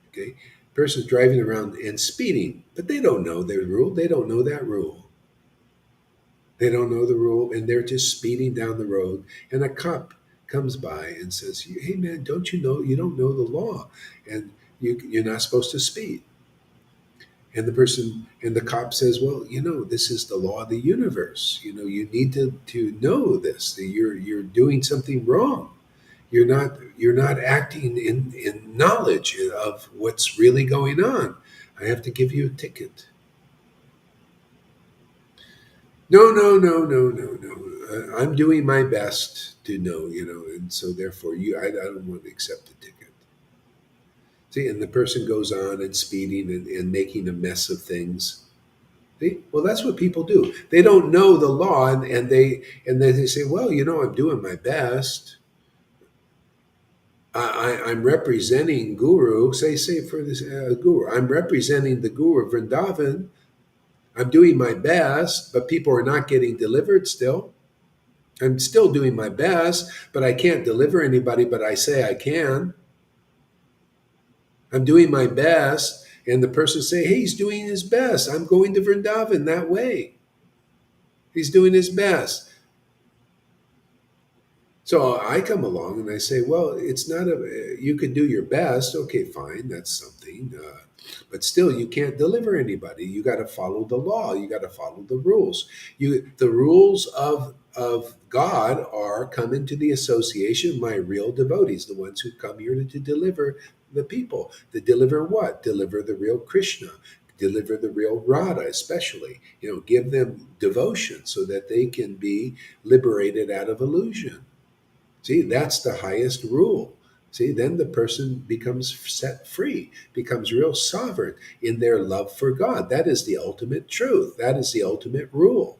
Okay, person's driving around and speeding, but they don't know their rule. They don't know that rule. They don't know the rule, and they're just speeding down the road. And a cop comes by and says, "Hey, man, don't you know you don't know the law, and you're not supposed to speed." And the cop says, "Well, this is the law of the universe. You need to know this. That you're doing something wrong. You're not acting in knowledge of what's really going on. I have to give you a ticket." No, no, no, no, no, no. I'm doing my best to know, and so therefore I don't want to accept the ticket. See, and the person goes on and speeding and making a mess of things. See? Well, that's what people do. They don't know the law, and then they say, "Well, I'm doing my best. I'm representing Guru." Say for this Guru, I'm representing the Guru of Vrindavan. I'm doing my best, but people are not getting delivered still. I'm still doing my best, but I can't deliver anybody, but I say I can. I'm doing my best, and the person say, "Hey, he's doing his best. I'm going to Vrindavan that way. He's doing his best." So I come along and I say, "Well, it's not you could do your best. Okay, fine, that's something. But still, you can't deliver anybody. You got to follow the law. You got to follow the rules. The rules of God are come into the association of my real devotees, the ones who come here to deliver the people. To deliver what? Deliver the real Krishna. deliver the real Radha, especially. Give them devotion so that they can be liberated out of illusion. See, that's the highest rule. See, then the person becomes set free, becomes real sovereign in their love for God. That is the ultimate truth. That is the ultimate rule.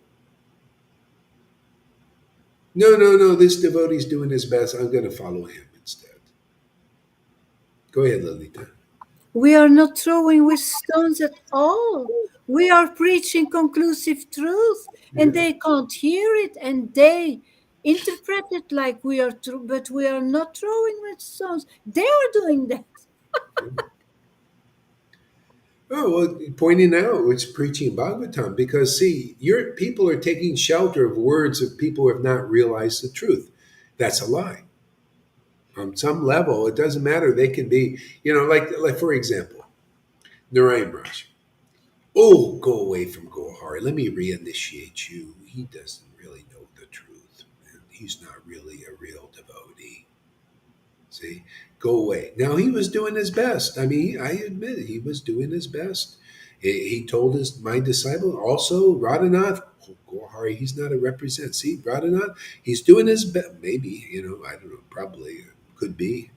No, no, no, this devotee's doing his best. I'm going to follow him instead. Go ahead, Lolita. We are not throwing with stones at all. We are preaching conclusive truth, and Yeah. they can't hear it, and they interpret it like we are true, but we are not throwing with stones. They are doing that. Yeah. Oh, well, pointing out it's preaching Bhagavatam because, see, your people are taking shelter of words of people who have not realized the truth. That's a lie. On some level, it doesn't matter. They can be, like for example, Narayan Raj. Oh, go away from Gohari. Let me reinitiate you. He doesn't really know the truth. And he's not really a real devotee. See, go away. Now he was doing his best. I mean, I admit it, he was doing his best. He told my disciple also, Radhanath, oh, Gohari, he's not a represent. See, Radhanath, he's doing his best. Maybe, I don't know, probably could be.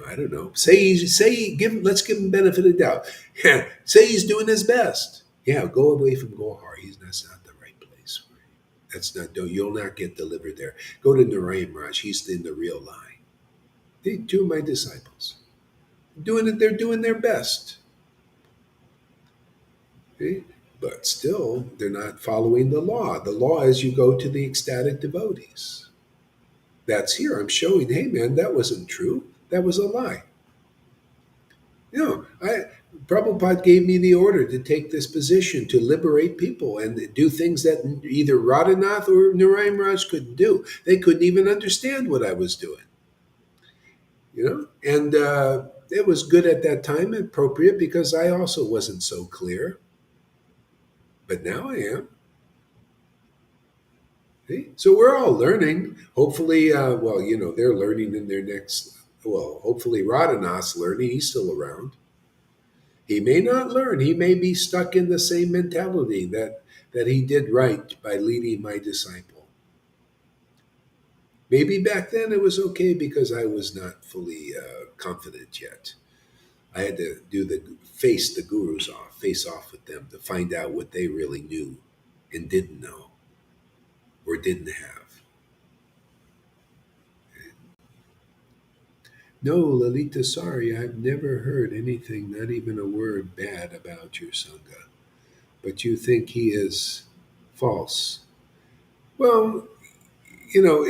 I don't know. Let's give him benefit of doubt. Yeah, say he's doing his best. Yeah, go away from Gohar. That's not the right place for you. That's not. You'll not get delivered there. Go to Narayan Raj. He's in the real line. Two of my disciples doing it. They're doing their best. Okay? But still, they're not following the law. The law is you go to the ecstatic devotees. That's here. I'm showing. Hey, man, that wasn't true. That was a lie. Prabhupada gave me the order to take this position to liberate people and do things that either Radhanath or Narayan Raj couldn't do. They couldn't even understand what I was doing. And it was good at that time, appropriate because I also wasn't so clear. But now I am. See? So we're all learning. Hopefully, they're learning in their next. Well, hopefully Radhanath's learning. He's still around. He may not learn. He may be stuck in the same mentality that he did right by leading my disciple. Maybe back then it was okay because I was not fully confident yet. I had to face the gurus off, face off with them to find out what they really knew and didn't know or didn't have. No, Lalita, sorry, I've never heard anything, not even a word bad about your Sangha. But you think he is false. Well,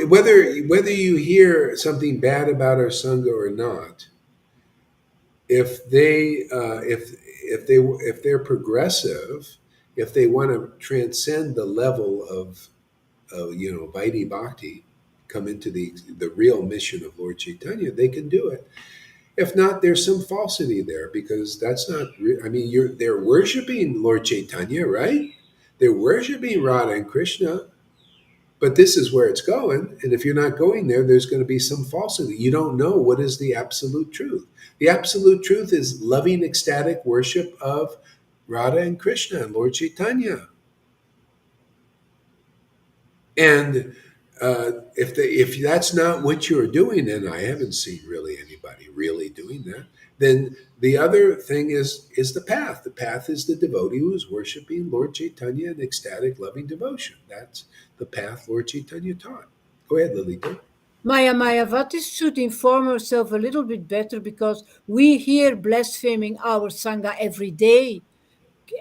whether you hear something bad about our sangha or not, if they're progressive, if they want to transcend the level of Vaidhi Bhakti, come into the real mission of Lord Chaitanya, they can do it. If not, there's some falsity there because that's not. I mean, they're worshiping Lord Chaitanya, right? They're worshiping Radha and Krishna. But this is where it's going. And if you're not going there, there's going to be some falsity. You don't know what is the absolute truth. The absolute truth is loving, ecstatic worship of Radha and Krishna and Lord Chaitanya. And if that's not what you're doing, and I haven't seen really anybody really doing that, then the other thing is the path. The path is the devotee who is worshiping Lord Chaitanya in ecstatic, loving devotion. That's the path Lord Chaitanya taught. Go ahead, Lalita. Maya Mayavati should inform herself a little bit better because we hear blaspheming our Sangha every day.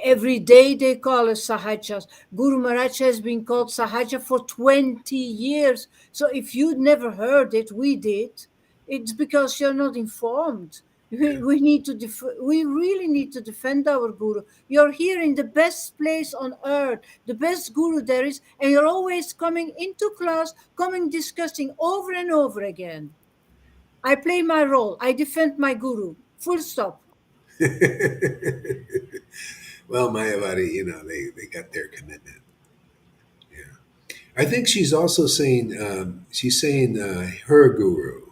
Every day they call us Sahajas. Guru Maharaj has been called Sahaja for 20 years. So if you'd never heard it, we did. It's because you're not informed. Yeah. We need to we really need to defend our guru. You're here in the best place on earth, the best guru there is, and you're always coming into class, coming discussing over and over again. I play my role. I defend my guru. Full stop. Well, Mayavadi, they got their commitment. Yeah. I think she's saying her guru.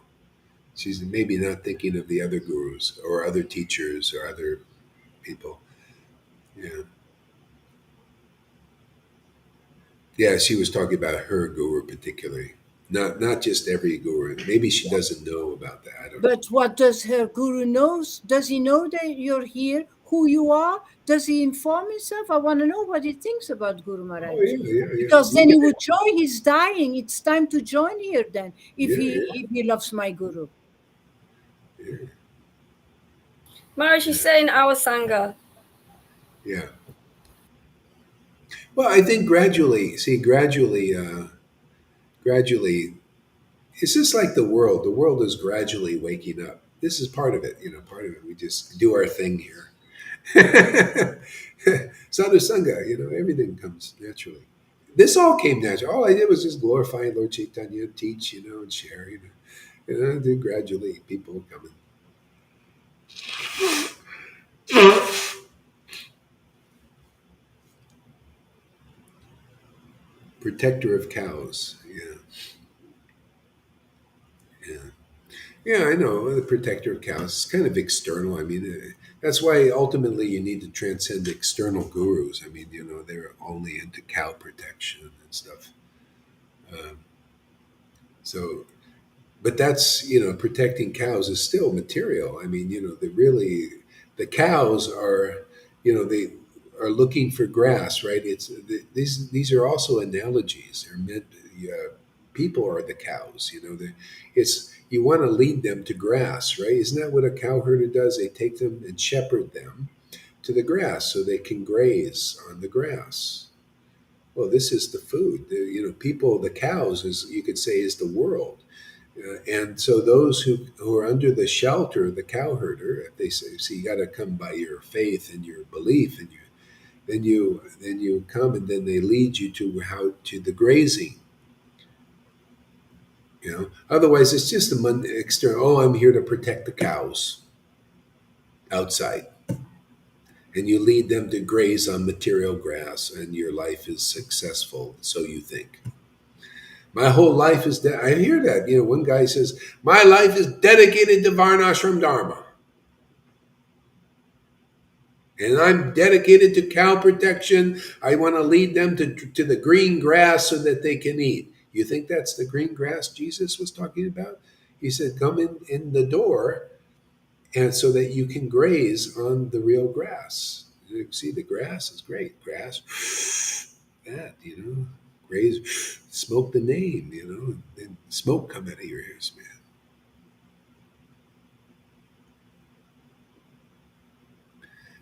She's maybe not thinking of the other gurus or other teachers or other people. Yeah. Yeah, she was talking about her guru particularly, not just every guru. Maybe she doesn't know about that. I don't know. But what does her guru knows? Does he know that you're here, who you are? Does he inform himself? I want to know what he thinks about Guru Oh Maharaj. yeah, yeah, yeah. Because You then he can, would join. He's dying. It's time to join here then, yeah, yeah, if he loves my guru. yeah, Maharaj, you yeah, say in our Sangha. yeah. Well, I think gradually, see, gradually, it's just like the world. The world is gradually waking up. This is part of it. Part of it. We just do our thing here. Sadhu Sangha, everything comes naturally. This all came natural. All I did was just glorify Lord Caitanya, teach, and share, then gradually people come in. Protector of cows. Yeah, yeah. Yeah, I know. The protector of cows. It's kind of external. I mean, that's why ultimately you need to transcend external gurus. I mean, they're only into cow protection and stuff. Um, so but that's protecting cows is still material. I mean, the cows are they are looking for grass, right? These are also analogies. They're meant. People are the cows. It's you want to lead them to grass, right? Isn't that what a cow herder does? They take them and shepherd them to the grass so they can graze on the grass. Well, this is the food. People, the cows, is you could say, is the world. And so those who are under the shelter of the cowherder, if they say, "See, you got to come by your faith and your belief, and then you come, and then they lead you to the grazing." Otherwise, it's just a external. Oh, I'm here to protect the cows outside, and you lead them to graze on material grass, and your life is successful. So you think. My whole life is that. I hear that. One guy says, "My life is dedicated to Varnashram Dharma. And I'm dedicated to cow protection. I want to lead them to the green grass so that they can eat." You think that's the green grass Jesus was talking about? He said, "Come in the door, and so that you can graze on the real grass." You see, the grass is great. Grass, that, graze, smoke the name, and smoke come out of your ears, man.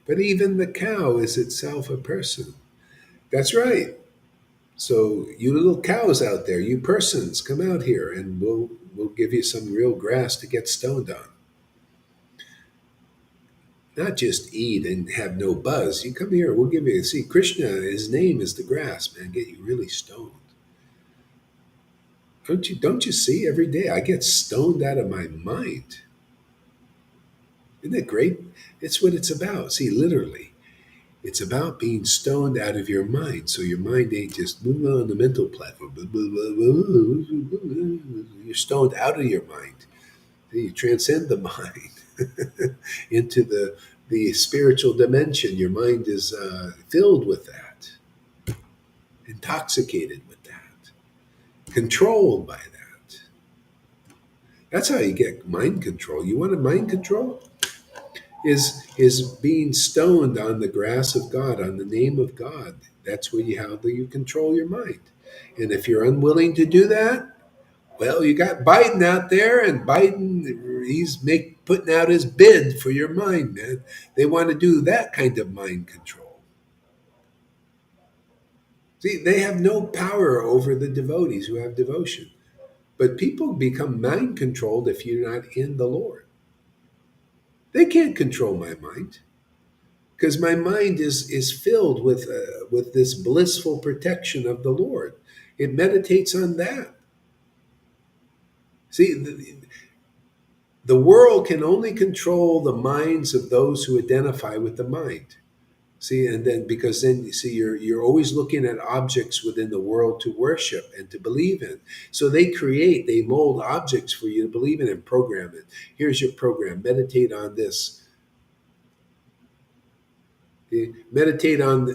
But even the cow is itself a person. That's right. So you little cows out there, you persons, come out here, and we'll give you some real grass to get stoned on. Not just eat and have no buzz. You come here, we'll give you. See, Krishna, his name is the grass, man. Get you really stoned. Don't you see every day I get stoned out of my mind? Isn't that great? It's what it's about. See, literally, it's about being stoned out of your mind. So your mind ain't just moving on the mental platform. You're stoned out of your mind. You transcend the mind into the spiritual dimension. Your mind is filled with that, intoxicated with that, controlled by that. That's how you get mind control. You want a mind control? Is being stoned on the grass of God, on the name of God. That's where you control your mind. And if you're unwilling to do that, well, you got Biden out there, and Biden, he's putting out his bid for your mind, man. They want to do that kind of mind control. See, they have no power over the devotees who have devotion. But people become mind controlled if you're not in the Lord. They can't control my mind because my mind is filled with this blissful protection of the Lord. It meditates on that. See, the world can only control the minds of those who identify with the mind. See, and then because then you see you're always looking at objects within the world to worship and to believe in. So they mold objects for you to believe in and program it. Here's your program. Meditate on this. Meditate on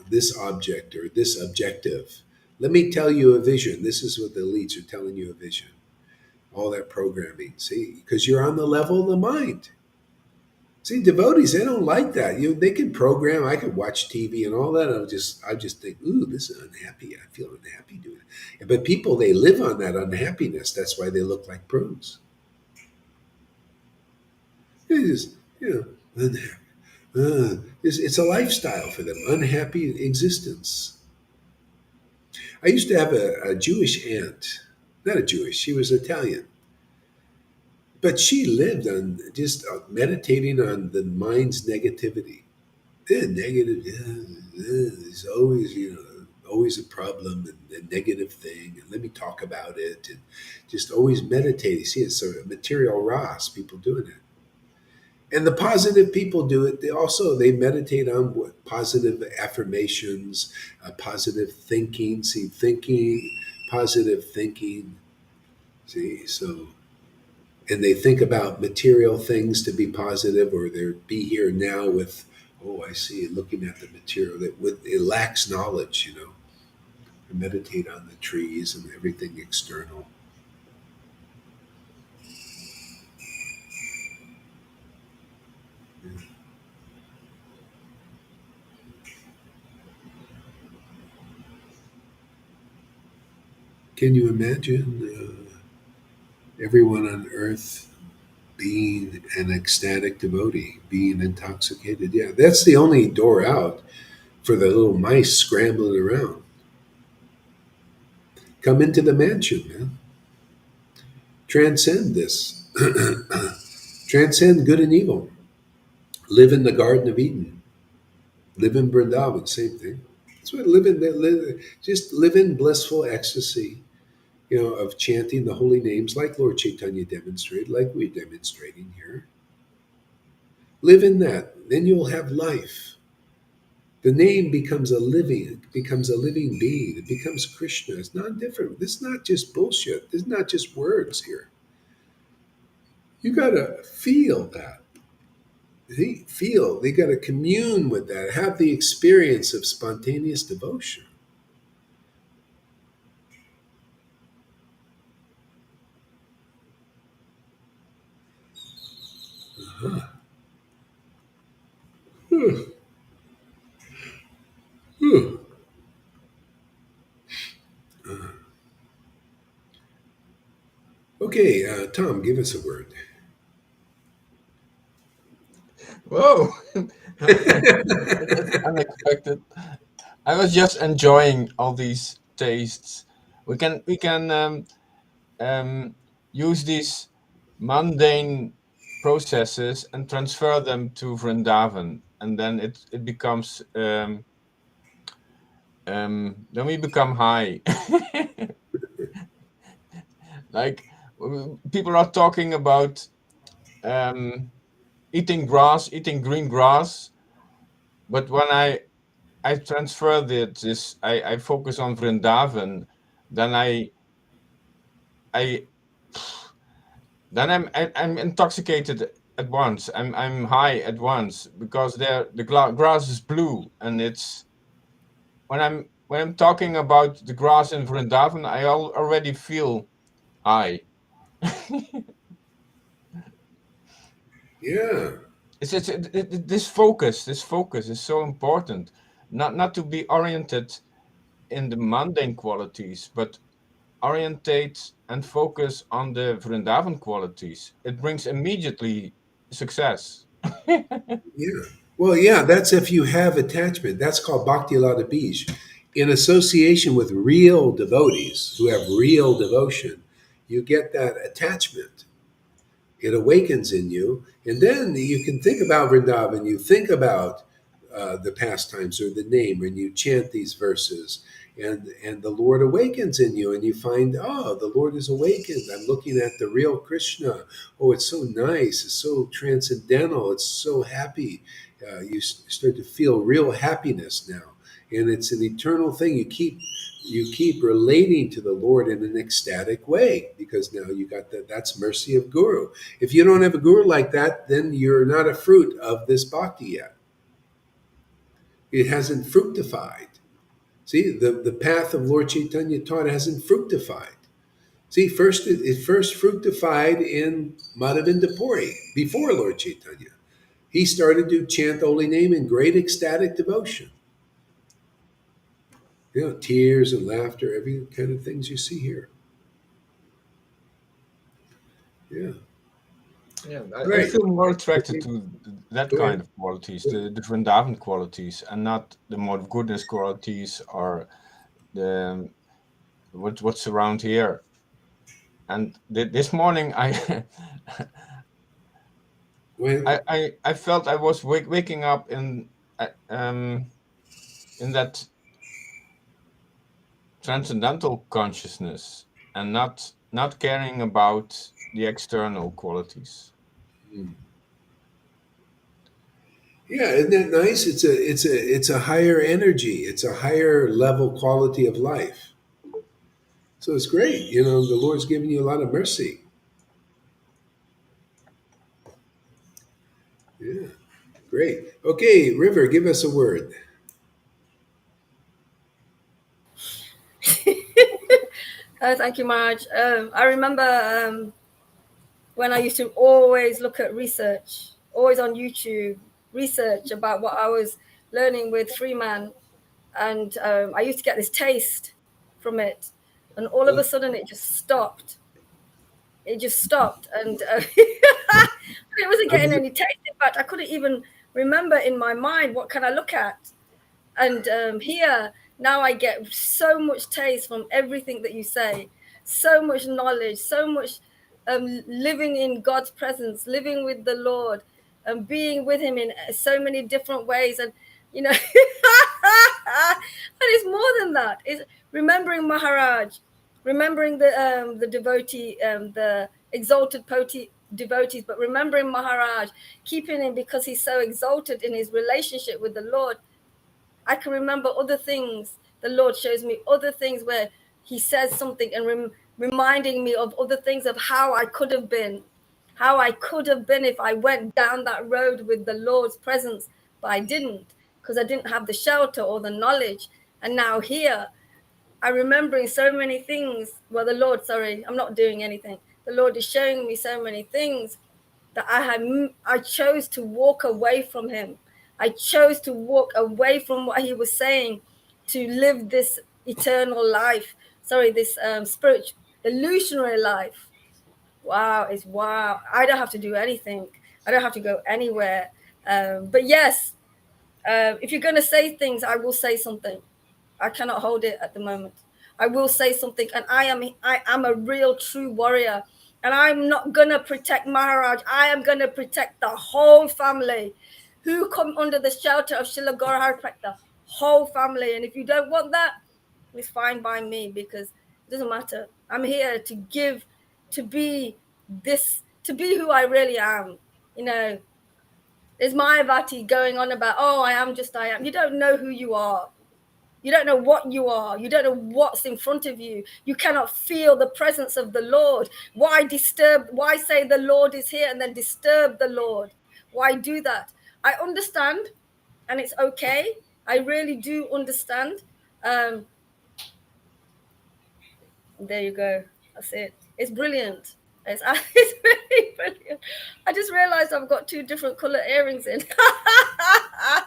this object or this objective. Let me tell you a vision. This is what the elites are telling you, a vision. All that programming, see, because you're on the level of the mind. See, devotees, they don't like that. They can program. I could watch TV and all that. I just think, ooh, this is unhappy. I feel unhappy doing it. But people, they live on that unhappiness. That's why they look like prunes. They just, unhappy. It's a lifestyle for them. Unhappy existence. I used to have a Jewish aunt. Not a Jewish. She was Italian. But she lived on just meditating on the mind's negativity. Negative, there's always, always a problem and a negative thing. And let me talk about it. And just always meditating. See, it's a material ras, people doing it. And the positive people do it. They meditate on what positive affirmations, positive thinking. See, thinking, positive thinking. See, so and they think about material things to be positive, or they be here now with, oh, I see, looking at the material that it lacks knowledge. And meditate on the trees and everything external. Can you imagine everyone on earth being an ecstatic devotee, being intoxicated? Yeah, that's the only door out for the little mice scrambling around. Come into the mansion, man. Transcend this. Transcend good and evil. Live in the Garden of Eden. Live in Vrindavan, same thing. That's what just live in blissful ecstasy, of chanting the holy names like Lord Caitanya demonstrated, like we're demonstrating here. Live in that. Then you'll have life. The name becomes a living being. It becomes Krishna. It's not different. This is not just bullshit. This is not just words here. You gotta feel that. They gotta commune with that, have the experience of spontaneous devotion. Uh-huh. Huh. Huh. Uh, okay, Tom, give us a word. Whoa, that's unexpected. I was just enjoying all these tastes. We can use these mundane processes and transfer them to Vrindavan, and then it becomes then we become high. Like people are talking about eating grass, eating green grass, but when I transfer this, I focus on Vrindavan, then I I'm intoxicated at once. I'm high at once because grass is blue, and it's when I'm talking about the grass in Vrindavan, I already feel high. Yeah, This focus is so important. Not to be oriented in the mundane qualities, but orientate and focus on the Vrindavan qualities. It brings immediately success. yeah. Well, yeah, that's if you have attachment. That's called Bhakti Lata Bij. In association with real devotees who have real devotion, you get that attachment. It awakens in you, and then you can think about Vrindavan. You think about the pastimes or the name, and you chant these verses, and the Lord awakens in you, and you find, oh, the Lord is awakened. I'm looking at the real Krishna. Oh, it's so nice. It's so transcendental. It's so happy. You start to feel real happiness now, and it's an eternal thing. You keep relating to the Lord in an ecstatic way because now you got that. That's mercy of guru. If you don't have a guru like that, then you're not a fruit of this bhakti yet. It hasn't fructified. See, the path of Lord Caitanya taught hasn't fructified. See, first it first fructified in Madhavinda Puri before Lord Caitanya. He started to chant the holy name in great ecstatic devotion. You know, tears and laughter, every kind of things you see here. Yeah. Yeah, I Great. feel more attracted to that Go kind ahead. of qualities, the Vrindavan qualities, and not the mode of goodness qualities or the what's around here. And this morning, Well, I felt I was waking up in that transcendental consciousness and not caring about the external qualities. yeah, isn't that nice? It's a higher energy. It's a higher level quality of life. So it's great. You know, the Lord's giving you a lot of mercy. Yeah, great. Okay, River, give us a word. Thank you, Marge. I remember when I used to always look at research, always on YouTube, research about what I was learning with Freeman. And I used to get this taste from it. And all of a sudden it just stopped. It just stopped. And it wasn't getting any taste. In fact, I couldn't even remember in my mind what can I look at. And here, now I get so much taste from everything that you say, so much knowledge, so much living in God's presence, living with the Lord, and being with Him in so many different ways. And, you know, and it's more than that. It's remembering Maharaj, remembering the devotee, the exalted devotees, but remembering Maharaj, keeping him because he's so exalted in his relationship with the Lord. I can remember other things. The Lord shows me other things where He says something and reminding me of other things of how I could have been if I went down that road with the Lord's presence, but I didn't because I didn't have the shelter or the knowledge. And now here, I'm remembering so many things. Well, I'm not doing anything. The Lord is showing me so many things that I chose to walk away from Him. I chose to walk away from what He was saying to live this eternal life. This spiritual, illusionary life. Wow, it's wow. I don't have to do anything. I don't have to go anywhere. But yes, if you're going to say things, I will say something. I cannot hold it at the moment. I will say something, and I am a real true warrior, and I'm not gonna protect Maharaj. I am gonna protect the whole family who come under the shelter of Srila Gaura, protect the whole family. And if you don't want that, it's fine by me, because it doesn't matter. I'm here to give, to be who I really am. You know, there's Mayavati going on about, oh, I am. You don't know who you are. You don't know what you are. You don't know what's in front of you. You cannot feel the presence of the Lord. Why say the Lord is here and then disturb the Lord? Why do that? I understand, and it's okay. I really do understand. There you go. That's it. It's brilliant. It's really brilliant. I just realized I've got 2 different color earrings in. I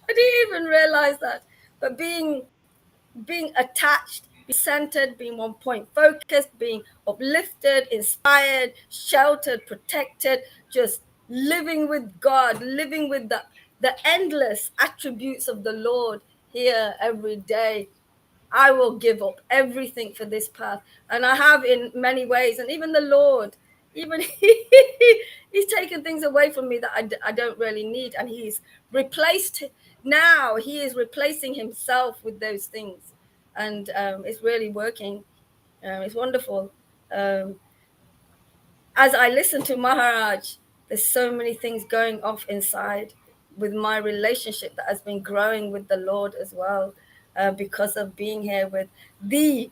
didn't even realize that. But being attached, being centered, being one point focused, being uplifted, inspired, sheltered, protected, just living with God, living with the endless attributes of the Lord here every day. I will give up everything for this path. And I have in many ways. And even the Lord, even he's taken things away from me that I don't really need. And he is replacing himself with those things. And it's really working. It's wonderful. As I listen to Maharaj, there's so many things going off inside with my relationship that has been growing with the Lord as well. because of being here with the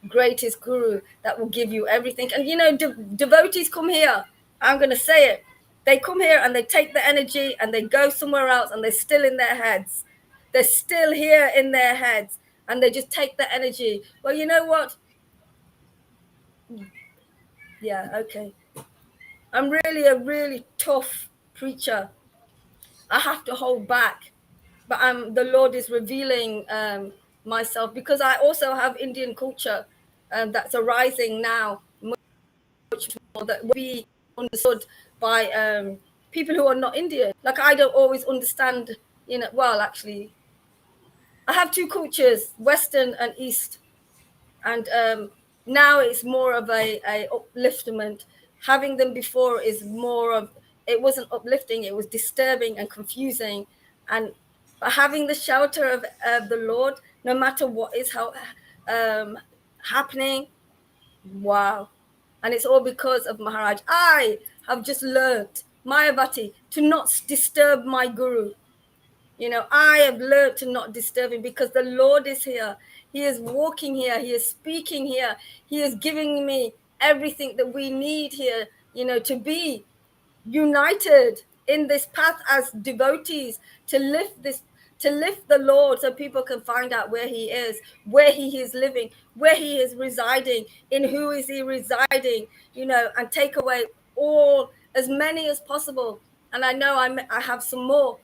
greatest guru that will give you everything. And devotees come here. I'm going to say it. They come here and they take the energy and they go somewhere else, and they're still in their heads. They're still here in their heads, and they just take the energy. Well, you know what? Yeah, okay. I'm really a really tough preacher. I have to hold back, but the Lord is revealing myself, because I also have Indian culture that's arising now, much more, that will be understood by people who are not Indian. Like, I don't always understand, well, actually, I have two cultures, Western and East, and now it's more of a upliftment. Having them before is more of, it wasn't uplifting, it was disturbing and confusing. And having the shelter of the Lord, no matter what is happening, wow. And it's all because of Maharaj. I have just learnt, Mayavati, to not disturb my guru. I have learned to not disturb him, because the Lord is here. He is walking here. He is speaking here. He is giving me everything that we need here, to be united in this path as devotees, to lift the Lord, so people can find out where he is, where he is living, where he is residing, in who is he residing, and take away all, as many as possible. And I know I have some more,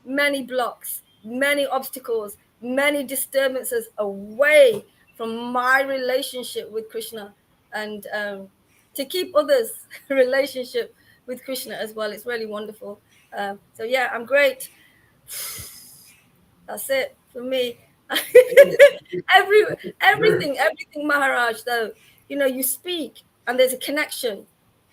many blocks, many obstacles, many disturbances away from my relationship with Krishna, and to keep others' relationship with Krishna as well. It's really wonderful. So yeah, I'm great. That's it for me. Everything Maharaj, though, you speak and there's a connection.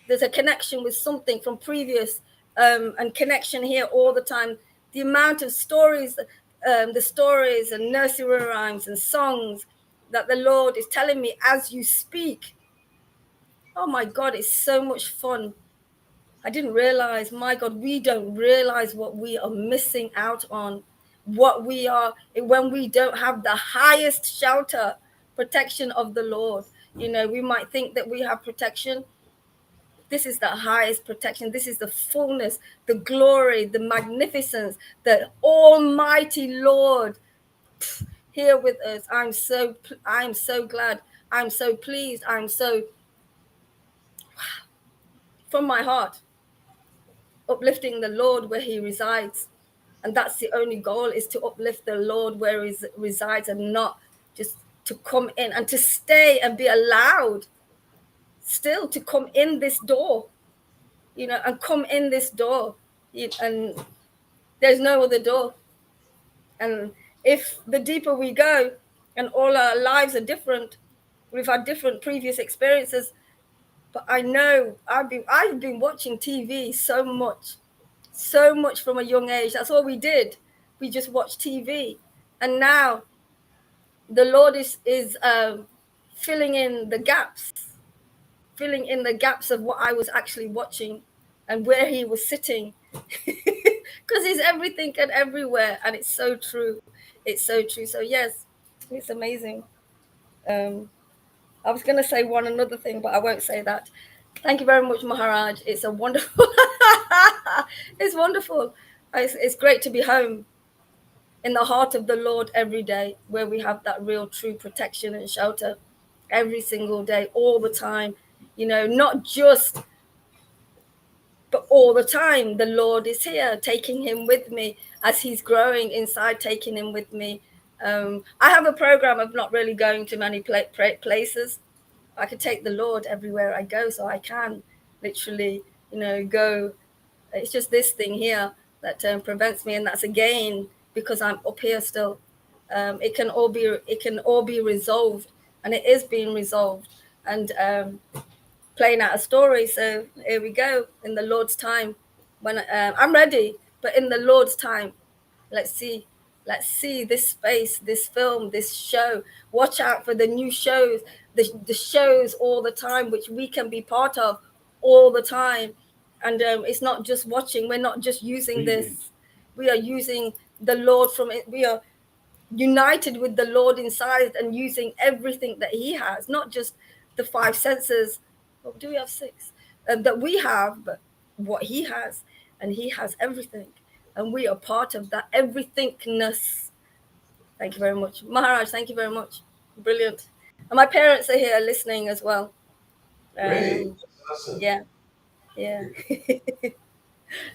There's a connection with something from previous, and connection here all the time. The amount of stories, the stories and nursery rhymes and songs that the Lord is telling me as you speak. Oh my God, it's so much fun. I didn't realize, my God, we don't realize what we are missing out on. What we are, when we don't have the highest shelter, protection of the Lord. We might think that we have protection. This is the highest protection. This is the fullness, the glory, the magnificence, the Almighty Lord here with us. I'm so glad. I'm so pleased. I'm so, from my heart, uplifting the Lord where he resides. And that's the only goal, is to uplift the Lord where he resides, and not just to come in and to stay and be allowed still to come in this door, and come in this door. And there's no other door. And if the deeper we go, and all our lives are different, we've had different previous experiences. But I know I've been watching TV so much from a young age. That's all we did. We just watched TV. And now the Lord is filling in the gaps of what I was actually watching and where he was sitting. Because he's everything and everywhere. And it's so true. It's so true. So yes, it's amazing. I was going to say another thing, but I won't say that. Thank you very much, Maharaj. It's a wonderful, it's wonderful. It's great to be home in the heart of the Lord every day, where we have that real true protection and shelter every single day, all the time, not just, but all the time. The Lord is here, taking him with me as he's growing inside, taking him with me. I have a program of not really going to many places. I could take the Lord everywhere I go, so I can literally, go. It's just this thing here that prevents me, and that's again because I'm up here still. It can all be resolved, and it is being resolved, and playing out a story. So here we go, in the Lord's time. When I'm ready, but in the Lord's time, let's see this space, this film, this show. Watch out for the new shows, the shows all the time, which we can be part of all the time. And it's not just watching. We're not just using this. We are using the Lord from it. We are united with the Lord inside and using everything that He has, not just the five senses. Well, do we have six? That we have, but what He has, and He has everything, and we are part of that everythingness. Thank you very much, Maharaj. Thank you very much. Brilliant. And my parents are here listening as well. Great. Awesome. Yeah, yeah.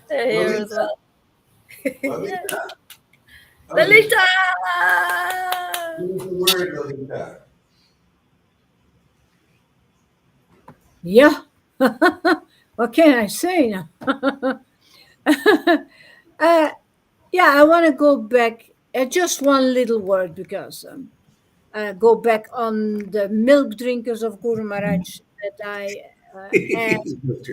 They're here as well. Yeah. Lalita! Use the word, Lolita. Yeah. What can I say now? Yeah, I want to go back. Just one little word because go back on the milk drinkers of Guru Maharaj that I had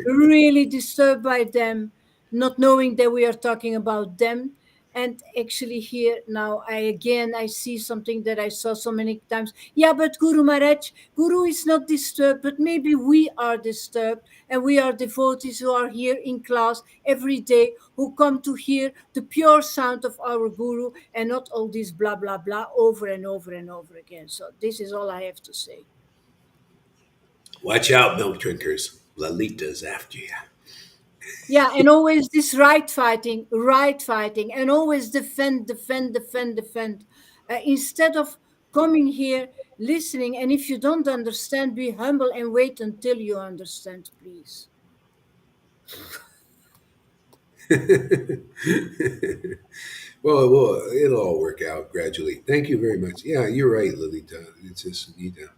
really disturbed by them, not knowing that we are talking about them. And actually, here now, I see something that I saw so many times. Yeah, but Guru Maharaj, Guru is not disturbed, but maybe we are disturbed, and we are devotees who are here in class every day, who come to hear the pure sound of our Guru and not all this blah blah blah over and over and over again. So this is all I have to say. Watch out, milk drinkers. Lalita's after you. Yeah, and always this right fighting, and always defend. Instead of coming here, listening, and if you don't understand, be humble and wait until you understand, please. Well, it'll all work out gradually. Thank you very much. Yeah, you're right, Lolita. It's just Anita.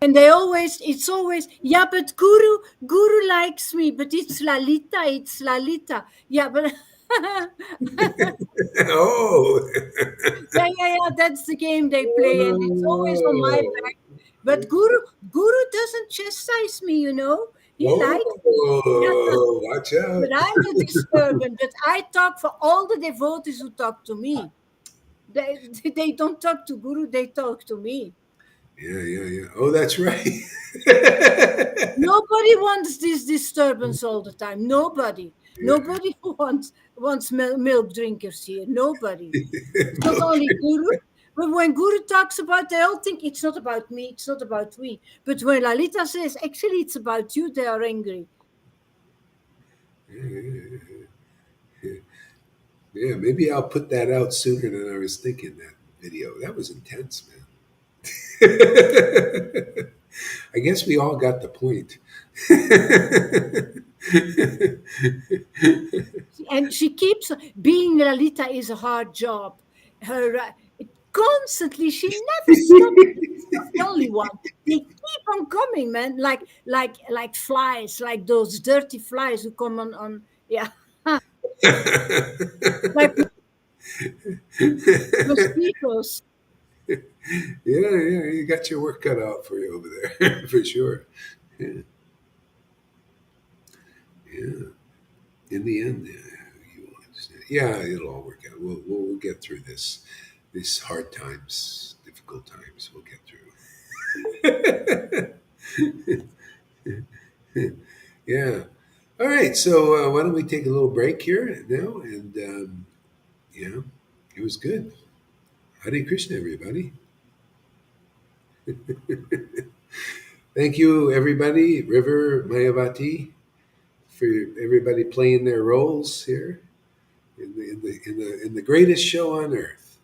And it's always, yeah, but Guru likes me, but it's Lalita. Yeah, but Oh. yeah, that's the game they play, and it's always on my Oh. back. But Guru doesn't chastise me, He likes me. Yeah, Oh, watch but out. I'm the disturbance. But I talk for all the devotees who talk to me. They don't talk to Guru, they talk to me. Yeah. Oh, that's right. Nobody wants this disturbance all the time. Nobody. Yeah. Nobody wants milk drinkers here. Nobody. It's not Milk only Guru, but when Guru talks about, they all think it's not about me, it's not about me. But when Lalita says, actually, it's about you, they are angry. Yeah, maybe I'll put that out sooner than I was thinking. That video, that was intense, man. I guess we all got the point. And she keeps being Lalita is a hard job. Her constantly, she never stops. She's not the only one. They keep on coming, man, like flies, like those dirty flies who come on yeah, like mosquitoes. Yeah, you got your work cut out for you over there, for sure. Yeah, yeah. In the end, you will understand. Yeah, it'll all work out. We'll get through this. These hard times, difficult times, we'll get through. Yeah. All right. So why don't we take a little break here now? And yeah, it was good. Hare Krishna, everybody. Thank you, everybody. River Mayavati, for everybody playing their roles here in the greatest show on earth.